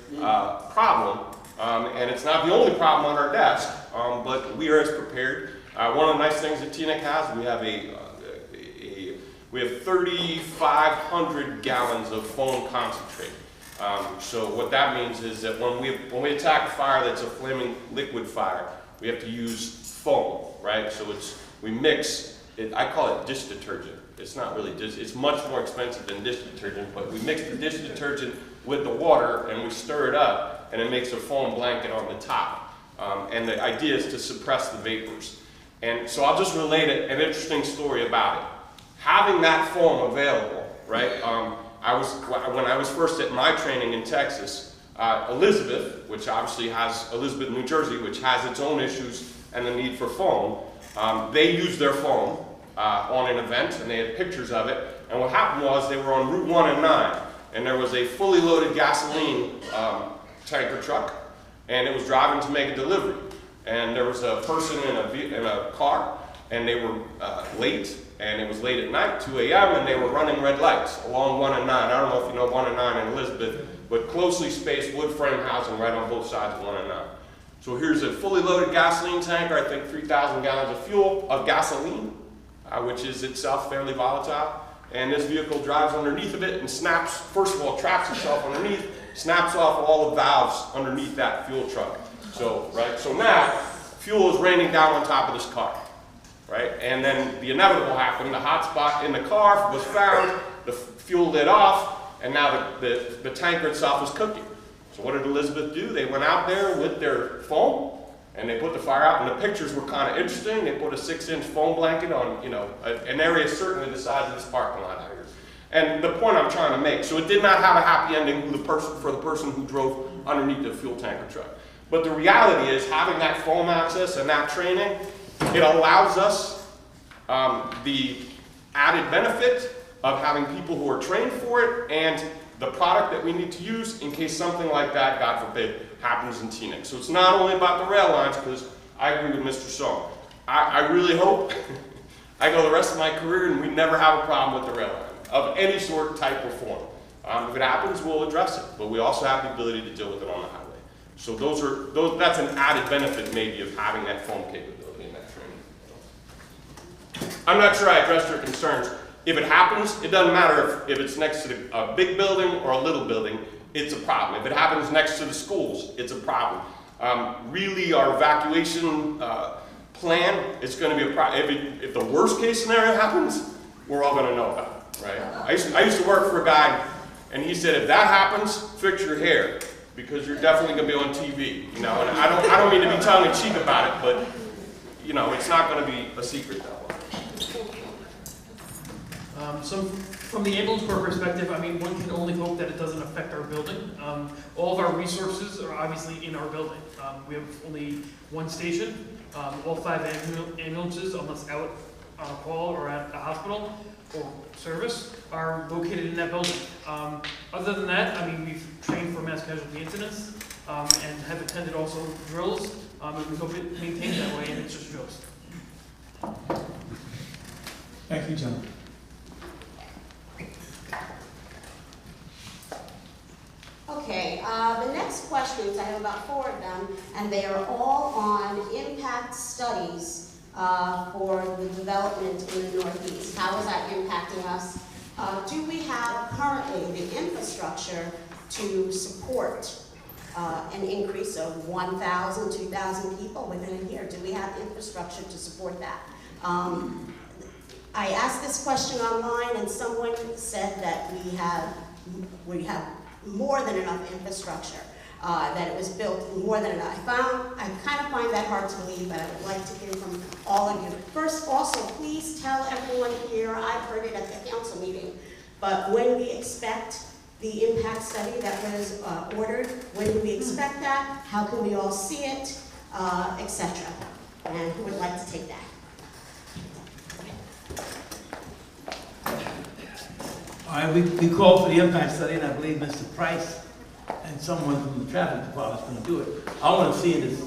problem. And it's not the only problem on our desk, but we are as prepared. One of the nice things that Teaneck has, we have 3,500 gallons of foam concentrate. So what that means is that when we attack a fire that's a flaming liquid fire, we have to use foam, right? So we mix it. I call it dish detergent. It's not really it's much more expensive than dish detergent, but we mix the dish detergent with the water and we stir it up, and it makes a foam blanket on the top. And the idea is to suppress the vapors. And so I'll just relate an interesting story about it. Having that foam available, right? When I was first at my training in Texas, Elizabeth, Elizabeth, New Jersey, which has its own issues and the need for foam, they used their foam on an event, and they had pictures of it. And what happened was they were on Route 1 and 9, and there was a fully loaded gasoline tanker truck, and it was driving to make a delivery. And there was a person in a car, and they were late, and it was late at night, 2 a.m., and they were running red lights along 1 and 9. I don't know if you know 1 and 9 in Elizabeth, but closely spaced wood frame housing right on both sides of 1 and 9. So here's a fully loaded gasoline tanker, I think 3,000 gallons of gasoline, which is itself fairly volatile. And this vehicle drives underneath of it and snaps, first of all, traps itself underneath, snaps off all the valves underneath that fuel truck. So now, fuel is raining down on top of this car, right? And then the inevitable happened. The hot spot in the car was found, the fuel lit off, and now the tanker itself is cooking. So what did Elizabeth do? They went out there with their foam, and they put the fire out, and the pictures were kind of interesting. They put a 6-inch foam blanket on, an area certainly the size of this parking lot out here. And the point I'm trying to make, so it did not have a happy ending for the person who drove underneath the fuel tanker truck. But the reality is, having that foam access and that training, it allows us the added benefit of having people who are trained for it and the product that we need to use in case something like that, God forbid, happens in Teaneck. So it's not only about the rail lines, because I agree with Mr. Song. I really hope I go the rest of my career and we never have a problem with the rail line of any sort, type, or form. If it happens, we'll address it, but we also have the ability to deal with it on the highway. So that's an added benefit maybe of having that foam capability in that training. I'm not sure I addressed your concerns. If it happens, it doesn't matter if it's next to a big building or a little building, it's a problem. If it happens next to the schools, it's a problem. Really, our evacuation plan is going to be a problem. If the worst case scenario happens, we're all going to know about it, right? I used to work for a guy, and he said, if that happens, fix your hair, because you're definitely going to be on TV. And I don't mean to be tongue-in-cheek about it, but it's not going to be a secret though. So from the ambulance corps perspective, one can only hope that it doesn't affect our building. All of our resources are obviously in our building. We have only one station. All 5 ambulances, unless out on a call or at a hospital or service, are located in that building. Other than that, we've trained for mass casualty incidents and have attended also drills, and we hope it maintains that way, and it's just drills. Thank you, John. Okay, The next questions, I have about 4 of them, and they are all on impact studies for the development in the Northeast. How is that impacting us? Do we have currently the infrastructure to support an increase of 1,000, 2,000 people within a year? Do we have infrastructure to support that? I asked this question online, and someone said that we have more than enough infrastructure, that it was built more than enough. I kind of find that hard to believe, but I would like to hear from all of you. First, also, please tell everyone here, I've heard it at the council meeting, but when we expect the impact study that was ordered, when do we expect that? How can we all see it, etc. And who would like to take that? All right, we called for the impact study, and I believe Mr. Price and someone from the traffic department is going to do it. I want to see it as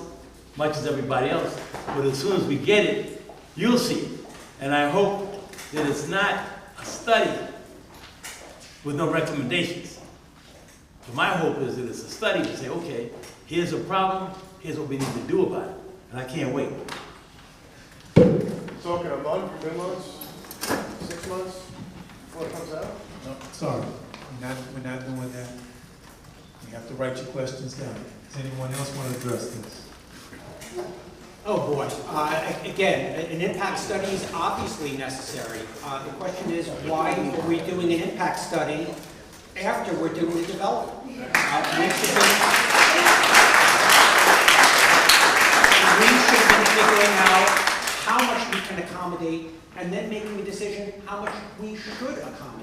much as everybody else, but as soon as we get it, you'll see it. And I hope that it's not a study with no recommendations. So my hope is that it's a study to say, okay, here's a problem, here's what we need to do about it. And I can't wait. Talking a month, 3 months, 6 months, before it comes out? No, sorry, we're not doing that. You have to write your questions down. Does anyone else want to address this? Oh boy, again, an impact study is obviously necessary. The question is, why are we doing an impact study after we're doing the development? We should be figuring out how much we can accommodate and then making a decision how much we should accommodate.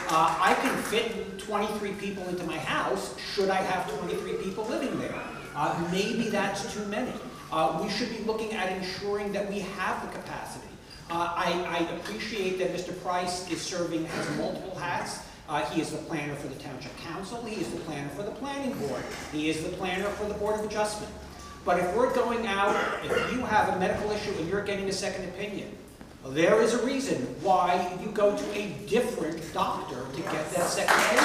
I can fit 23 people into my house. Should I have 23 people living there? Maybe that's too many. We should be looking at ensuring that we have the capacity. I appreciate that Mr. Price is serving as multiple hats. He is the planner for the Township Council. He is the planner for the Planning Board. He is the planner for the Board of Adjustment. But if we're going out, if you have a medical issue and you're getting a second opinion, there is a reason why you go to a different doctor to get that second opinion.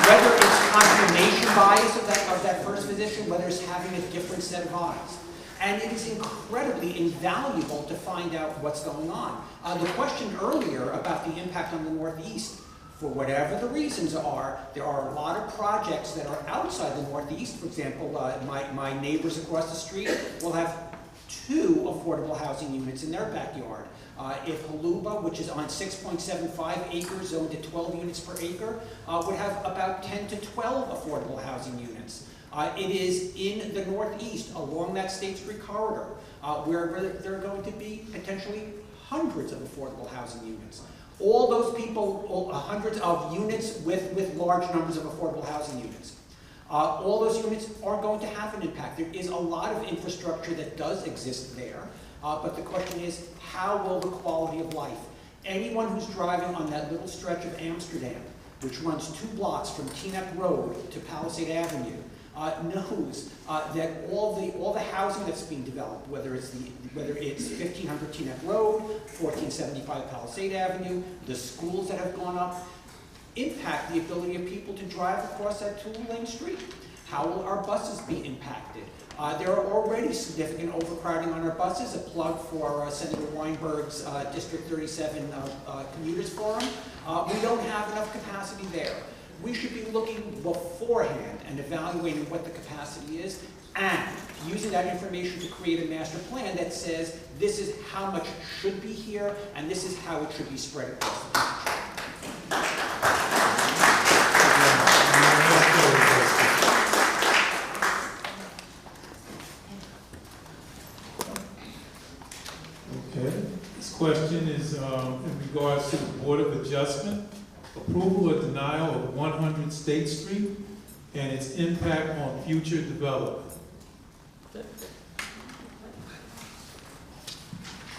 Whether it's confirmation bias of that first physician, whether it's having a different set of eyes. And it is incredibly invaluable to find out what's going on. The question earlier about the impact on the Northeast, for whatever the reasons are, there are a lot of projects that are outside the Northeast. For example, my neighbors across the street will have 2 affordable housing units in their backyard. If Haluba, which is on 6.75 acres, zoned to 12 units per acre, would have about 10 to 12 affordable housing units. It is in the Northeast, along that State Street corridor, where there are going to be potentially hundreds of affordable housing units. All those people, hundreds of units with large numbers of affordable housing units. All those units are going to have an impact. There is a lot of infrastructure that does exist there, but the question is, how will the quality of life? Anyone who's driving on that little stretch of Amsterdam, which runs 2 blocks from Teaneck Road to Palisade Avenue, knows that all the housing that's being developed, whether it's 1500 Teaneck Road, 1475 Palisade Avenue, the schools that have gone up, impact the ability of people to drive across that 2-lane street. How will our buses be impacted? There are already significant overcrowding on our buses. A plug for Senator Weinberg's District 37 Commuters Forum. We don't have enough capacity there. We should be looking beforehand and evaluating what the capacity is and using that information to create a master plan that says this is how much should be here and this is how it should be spread across the country. Okay, this question is in regards to the Board of Adjustment, approval or denial of 100 State Street and its impact on future development.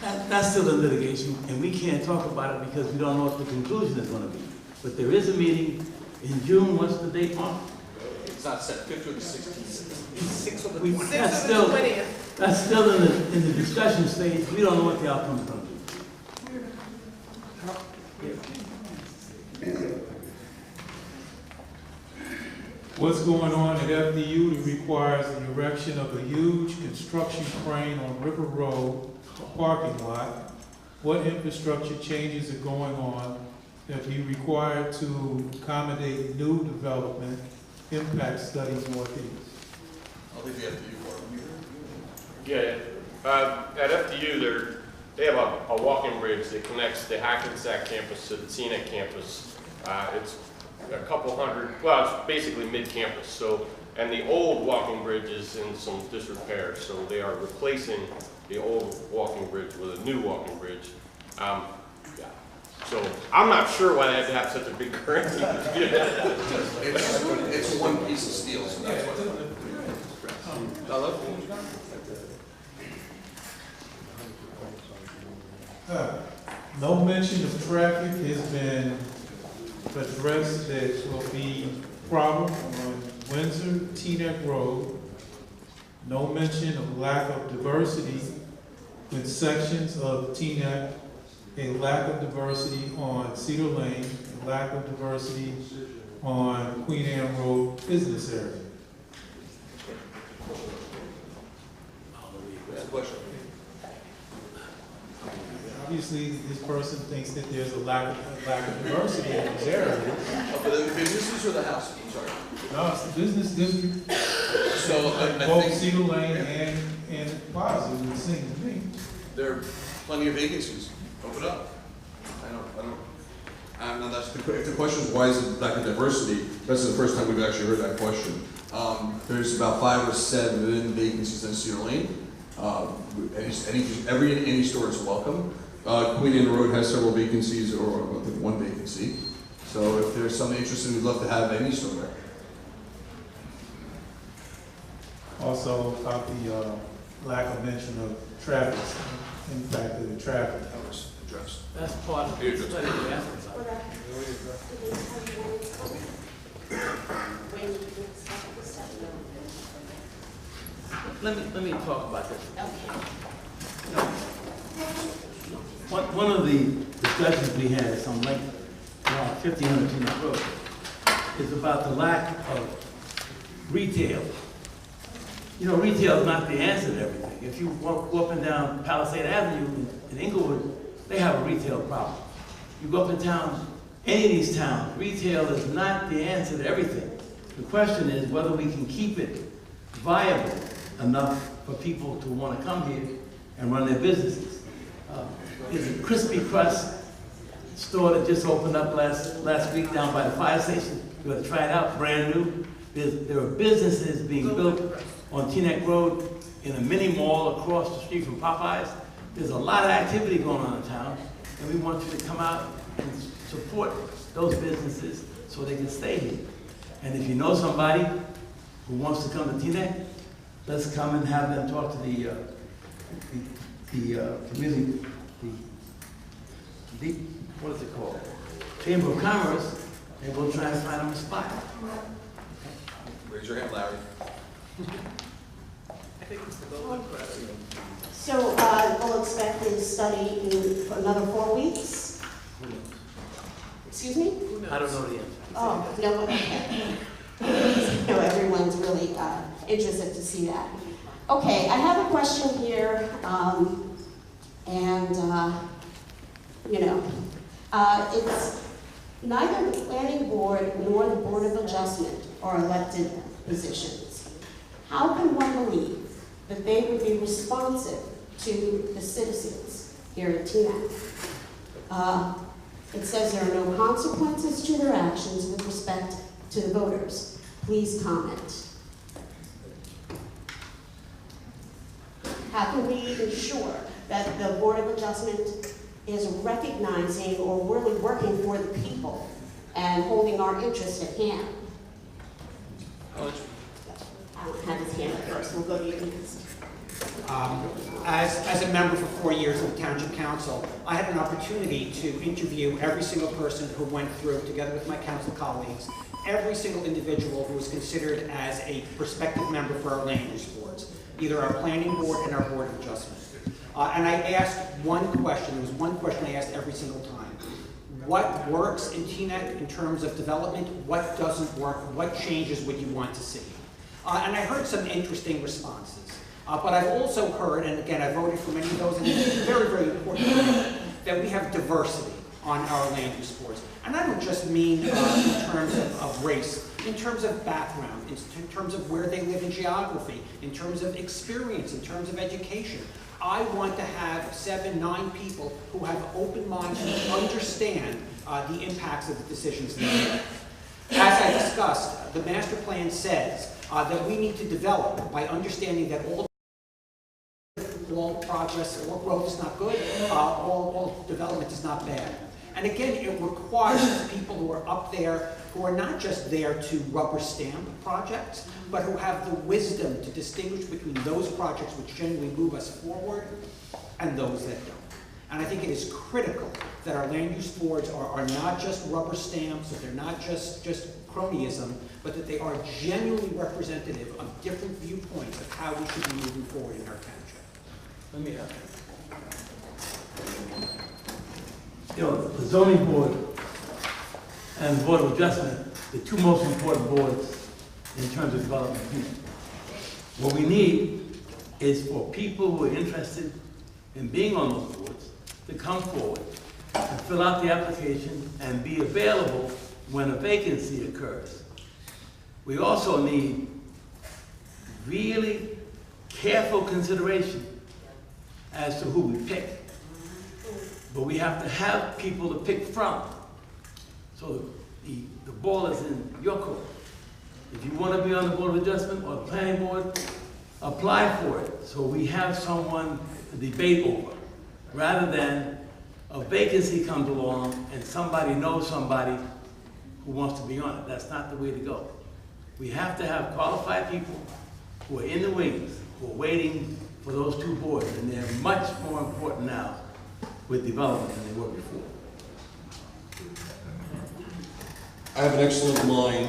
That's still in litigation, and we can't talk about it because we don't know what the conclusion is going to be. But there is a meeting in June. What's the date, Mark? It's not set, 5th or the 16th. 6th or the 20th. That's still in the discussion stage. We don't know what the outcome is going to be. What's going on at FDU that requires the erection of a huge construction crane on River Road parking lot? What infrastructure changes are going on that be required to accommodate new development? Impact studies northeast. I'll leave the FDU part. Yeah, at FDU, they have a walking bridge that connects the Hackensack campus to the Teaneck campus. It's a couple hundred, well, it's basically mid-campus. So, and the old walking bridge is in some disrepair. So they are replacing the old walking bridge with a new walking bridge. Yeah. So I'm not sure why they had to have such a big crane. It's one piece of steel, so that's why. No mention of traffic has been addressed that will be problem on Windsor Teaneck Road. No mention of lack of diversity in sections of Teaneck, a lack of diversity on Cedar Lane, a lack of diversity on Queen Anne Road business area. Obviously, this person thinks that there's a lack of diversity in these areas. For the businesses or the houses, I'm sorry? No, it's the business district. So, I both think Cedar Lane and Plaza, it would seem to me. there are plenty of vacancies. Open up. If the question is why is it lack of diversity, that's the first time we've actually heard that question. There's about 5 or 7 vacancies in Cedar Lane. Any store is welcome. Queen Anne Road has several vacancies, or I think 1 vacancy. So if there's somebody interested, we'd love to have any store there. Also, about the lack of mention of traffic, impact of the traffic. That was addressed. That's part of the study of essence. Let me talk about this. One of the discussions we had at some length around 1500 Teaneck Road is about the lack of retail. You know, retail is not the answer to everything. If you walk up and down Palisade Avenue in Inglewood, they have a retail problem. You go up in town, any of these towns, retail is not the answer to everything. The question is whether we can keep it viable enough for people to want to come here and run their businesses. There's a Crispy Crust store that just opened up last week down by the fire station. You got to try it out, brand new. There are businesses being built on Teaneck Road in a mini mall across the street from Popeyes. There's a lot of activity going on in town, and we want you to come out and support those businesses so they can stay here. And if you know somebody who wants to come to Teaneck, let's come and have them talk to the community, what is it called? Chamber of Commerce, and we'll try and find them a spot. Raise your hand, Larry. So we'll expect the study for another 4 weeks? Excuse me? I don't know the answer. Oh, no, okay. No, everyone's really interested to see that. Okay, I have a question here, it's neither the planning board nor the Board of Adjustment are elected positions. How can one believe that they would be responsive to the citizens here in Teaneck? It says there are no consequences to their actions with respect to the voters. Please comment. How can we ensure that the Board of Adjustment is recognizing or really working for the people and holding our interests at hand? I don't have his hand up first. We'll go to you next. As a member for 4 years of the Township Council, I had an opportunity to interview every single person who went through, together with my council colleagues, every single individual who was considered as a prospective member for our land use boards, either our planning board and our Board of Adjustment. And I asked one question, there was one question I asked every single time. what works in Teaneck in terms of development, what doesn't work, what changes would you want to see. And I heard some interesting responses. But I've also heard, and again, I voted for many of those, and it's very, very important that we have diversity on our land use boards. And I don't just mean in terms of race, in terms of background, in terms of where they live in geography, in terms of experience, in terms of education. I want to have 7, 9 people who have open minds and understand the impacts of the decisions they make. As I discussed, the master plan says that we need to develop by understanding that all progress, all growth is not good, all development is not bad. And again, it requires people who are up there, who are not just there to rubber stamp projects, but who have the wisdom to distinguish between those projects which generally move us forward and those that don't. And I think it is critical that our land use boards are not just rubber stamps, that they're not just cronyism, but that they are genuinely representative of different viewpoints of how we should be moving forward in our township. Let me ask. You know, the zoning board and the board of adjustment, the two most important boards in terms of development. What we need is for people who are interested in being on those boards to come forward and fill out the application and be available when a vacancy occurs. We also need really careful consideration as to who we pick. But we have to have people to pick from. So the ball is in your court. If you want to be on the Board of Adjustment or the Planning Board, apply for it so we have someone to debate over, rather than a vacancy comes along and somebody knows somebody who wants to be on it. That's not the way to go. We have to have qualified people who are in the wings, who are waiting for those two boards, and they're much more important now with development than they were before. I have an excellent line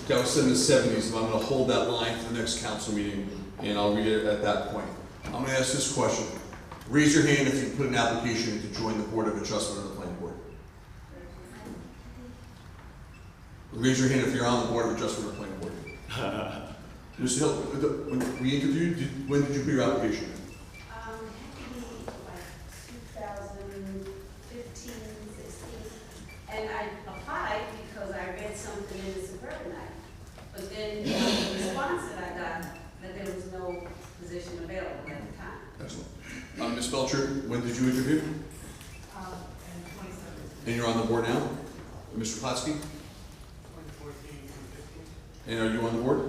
that was said in the 70s, and I'm going to hold that line for the next council meeting, and I'll read it at that point. I'm going to ask this question. Raise your hand if you put an application to join the Board of Adjustment or the Planning Board. Raise your hand if you're on the Board of Adjustment or the Planning Board. Mr. Hill, when we interviewed, when did you put your application in? And I applied because I read something in the Suburbanite. But then the response that I got, that there was no position available at the time. Excellent. Ms. Belcher, when did you interview? In 2017. And you're on the board now? Mr. Platsky? 2014, 2015. And are you on the board?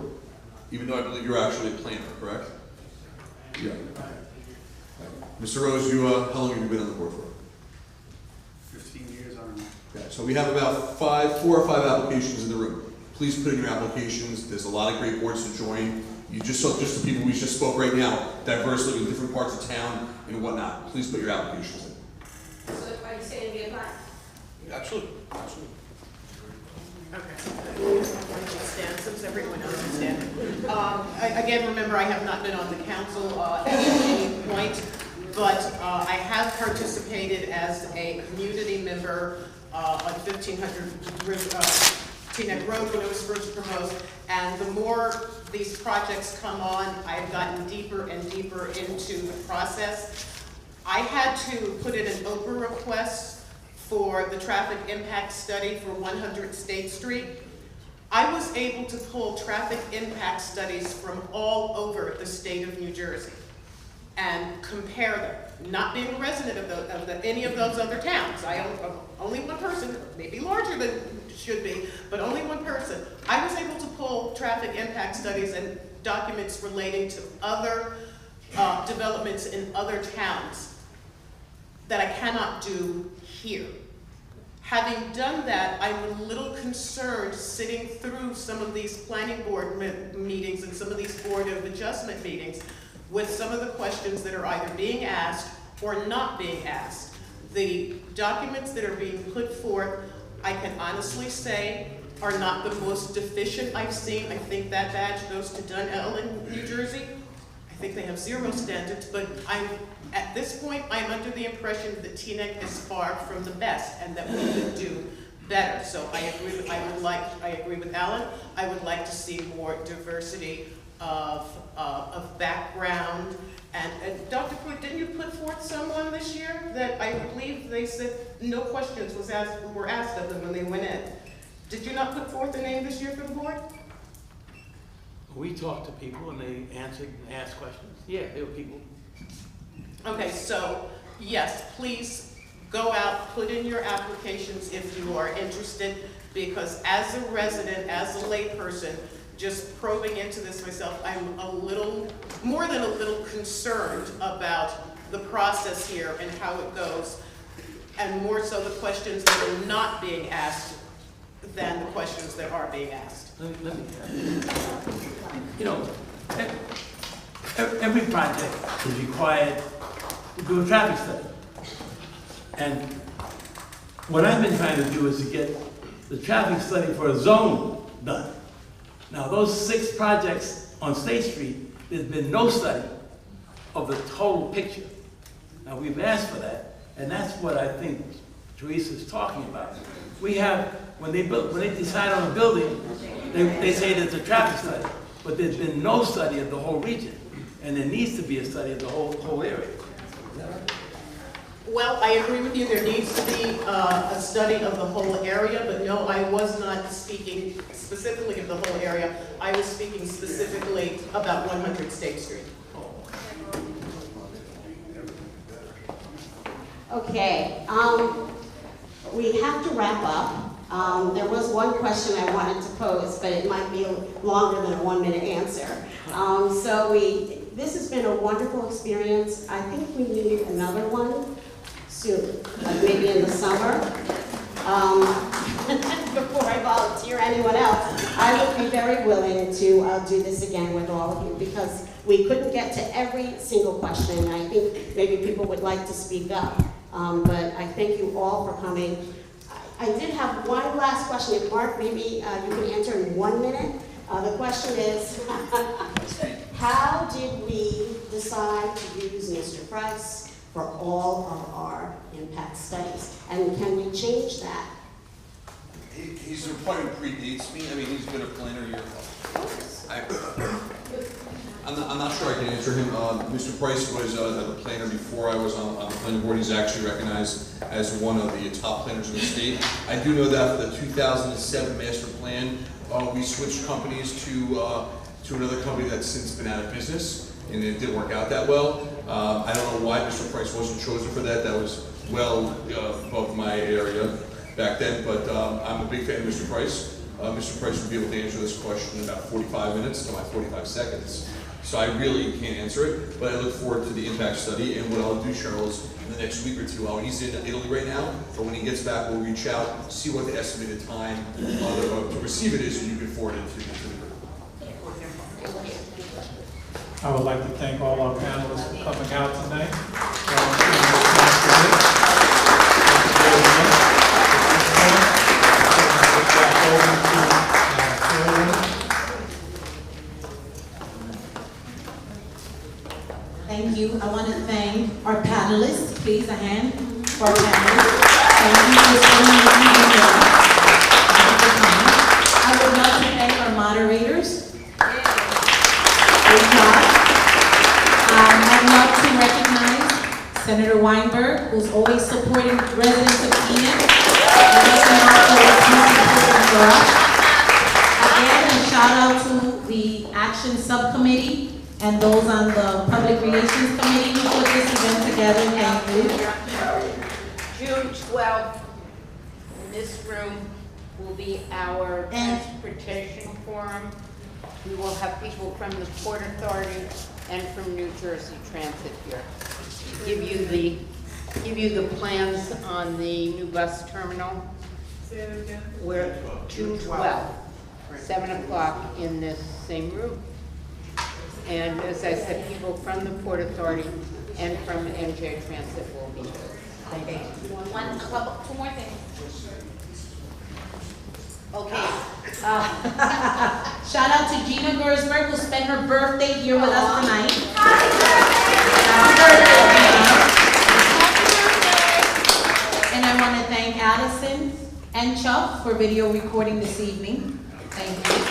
Even though I believe you're actually a planner, correct? Yeah. Mr. Rose, you, how long have you been on the board for? 15 years on. Okay, so we have about 4 or 5 applications in the room. Please put in your applications. There's a lot of great boards to join. You just saw just the people we just spoke right now, diverse living in different parts of town and whatnot. Please put your applications in. So are you saying we apply? Absolutely. Absolutely. Okay. Stand, since everyone else is standing. Again, remember, I have not been on the council at any point, but I have participated as a community member on 1500 Teaneck Road when it was first proposed, and the more these projects come on, I've gotten deeper and deeper into the process. I had to put in an Oprah request for the traffic impact study for 100 State Street. I was able to pull traffic impact studies from all over the state of New Jersey and compare them. Not being a resident of any of those other towns. Only one person, maybe larger than should be, but only one person. I was able to pull traffic impact studies and documents relating to other developments in other towns that I cannot do here. Having done that, I'm a little concerned sitting through some of these planning board meetings and some of these board of adjustment meetings with some of the questions that are either being asked or not being asked. The documents that are being put forth, I can honestly say, are not the most deficient I've seen. I think that badge goes to Dunell in New Jersey. I think they have 0 standards, but I'm At this point, I'm under the impression that Teaneck is far from the best and that we could do better. So I agree with Alan. I would like to see more diversity of background. And Dr. Pruitt, didn't you put forth someone this year that I believe they said no questions were asked of them when they went in? Did you not put forth a name this year for the board? We talked to people and they answered and asked questions. Yeah, there were people. Okay, so yes, please go out, put in your applications if you are interested, because as a resident, as a layperson, just probing into this myself, I'm a little, more than a little concerned about the process here and how it goes, and more so the questions that are not being asked than the questions that are being asked. Let me you know, every project is required to do a traffic study. And what I've been trying to do is to get the traffic study for a zone done. Now, those 6 projects on State Street, there's been no study of the total picture. Now, we've asked for that, and that's what I think Teresa's talking about. We have, when they decide on a building, they say there's a traffic study, but there's been no study of the whole region, and there needs to be a study of the whole area. Well, I agree with you, there needs to be a study of the whole area, but no, I was not speaking specifically of the whole area. I was speaking specifically about 100 State Street. Okay, we have to wrap up. There was one question I wanted to pose, but it might be longer than a 1-minute answer. This has been a wonderful experience. I think we need another one soon, like maybe in the summer. Before I volunteer anyone else, I would be very willing to do this again with all of you, because we couldn't get to every single question. I think maybe people would like to speak up, but I thank you all for coming. I did have one last question. If Mark, maybe you can answer in 1 minute. The question is, how did we decide to use Mr. Price for all of our impact studies? And can we change that? His appointment predates me. I mean, he's been a planner here. I'm not sure I can answer him. Mr. Price was a planner before I was on the planning board. He's actually recognized as one of the top planners in the state. I do know that for the 2007 master plan, we switched companies to another company that's since been out of business, and it didn't work out that well. I don't know why Mr. Price wasn't chosen for that. That was well above my area back then, but I'm a big fan of Mr. Price. Mr. Price would be able to answer this question in about 45 minutes to my 45 seconds. So I really can't answer it, but I look forward to the impact study, and what I'll do, Cheryl, is in the next week or two, he's in Italy right now, but when he gets back, we'll reach out, see what the estimated time to receive it is, and you can forward it to the group. I would like to thank all our panelists for coming out tonight. Thank you. I want to thank our panelists. Please, a hand for our panelists. Thank you for spending your time with us. I would love to thank our moderators. I'd love to recognize Senator Weinberg, who's always supporting residents of Teaneck and looking out for what's most important for us. Again, a shout out to the Action Subcommittee and those on the Public Relations Committee who put this event together. Thank you. June 12th, in this room, will be our transportation forum. We will have people from the Port Authority and from New Jersey Transit here. Give you the plans on the new bus terminal. We're June 12th, 7 o'clock in this same room. And as I said, people from the Port Authority and from NJ Transit will be here. Thank you. Two more things. Okay. Shout out to Gina Gersberg, who spent her birthday here with us tonight. Happy birthday, Gina. Addison, and Chuck for video recording this evening. Thank you.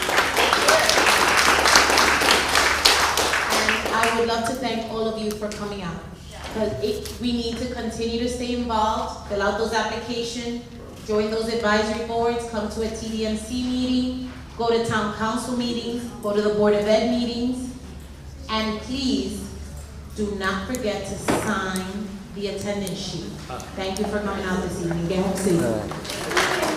And I would love to thank all of you for coming out. Because we need to continue to stay involved, fill out those applications, join those advisory boards, come to a TDMC meeting, go to town council meetings, go to the Board of Ed meetings, and please do not forget to sign the attendance sheet. Thank you for coming out this evening. Get home safe.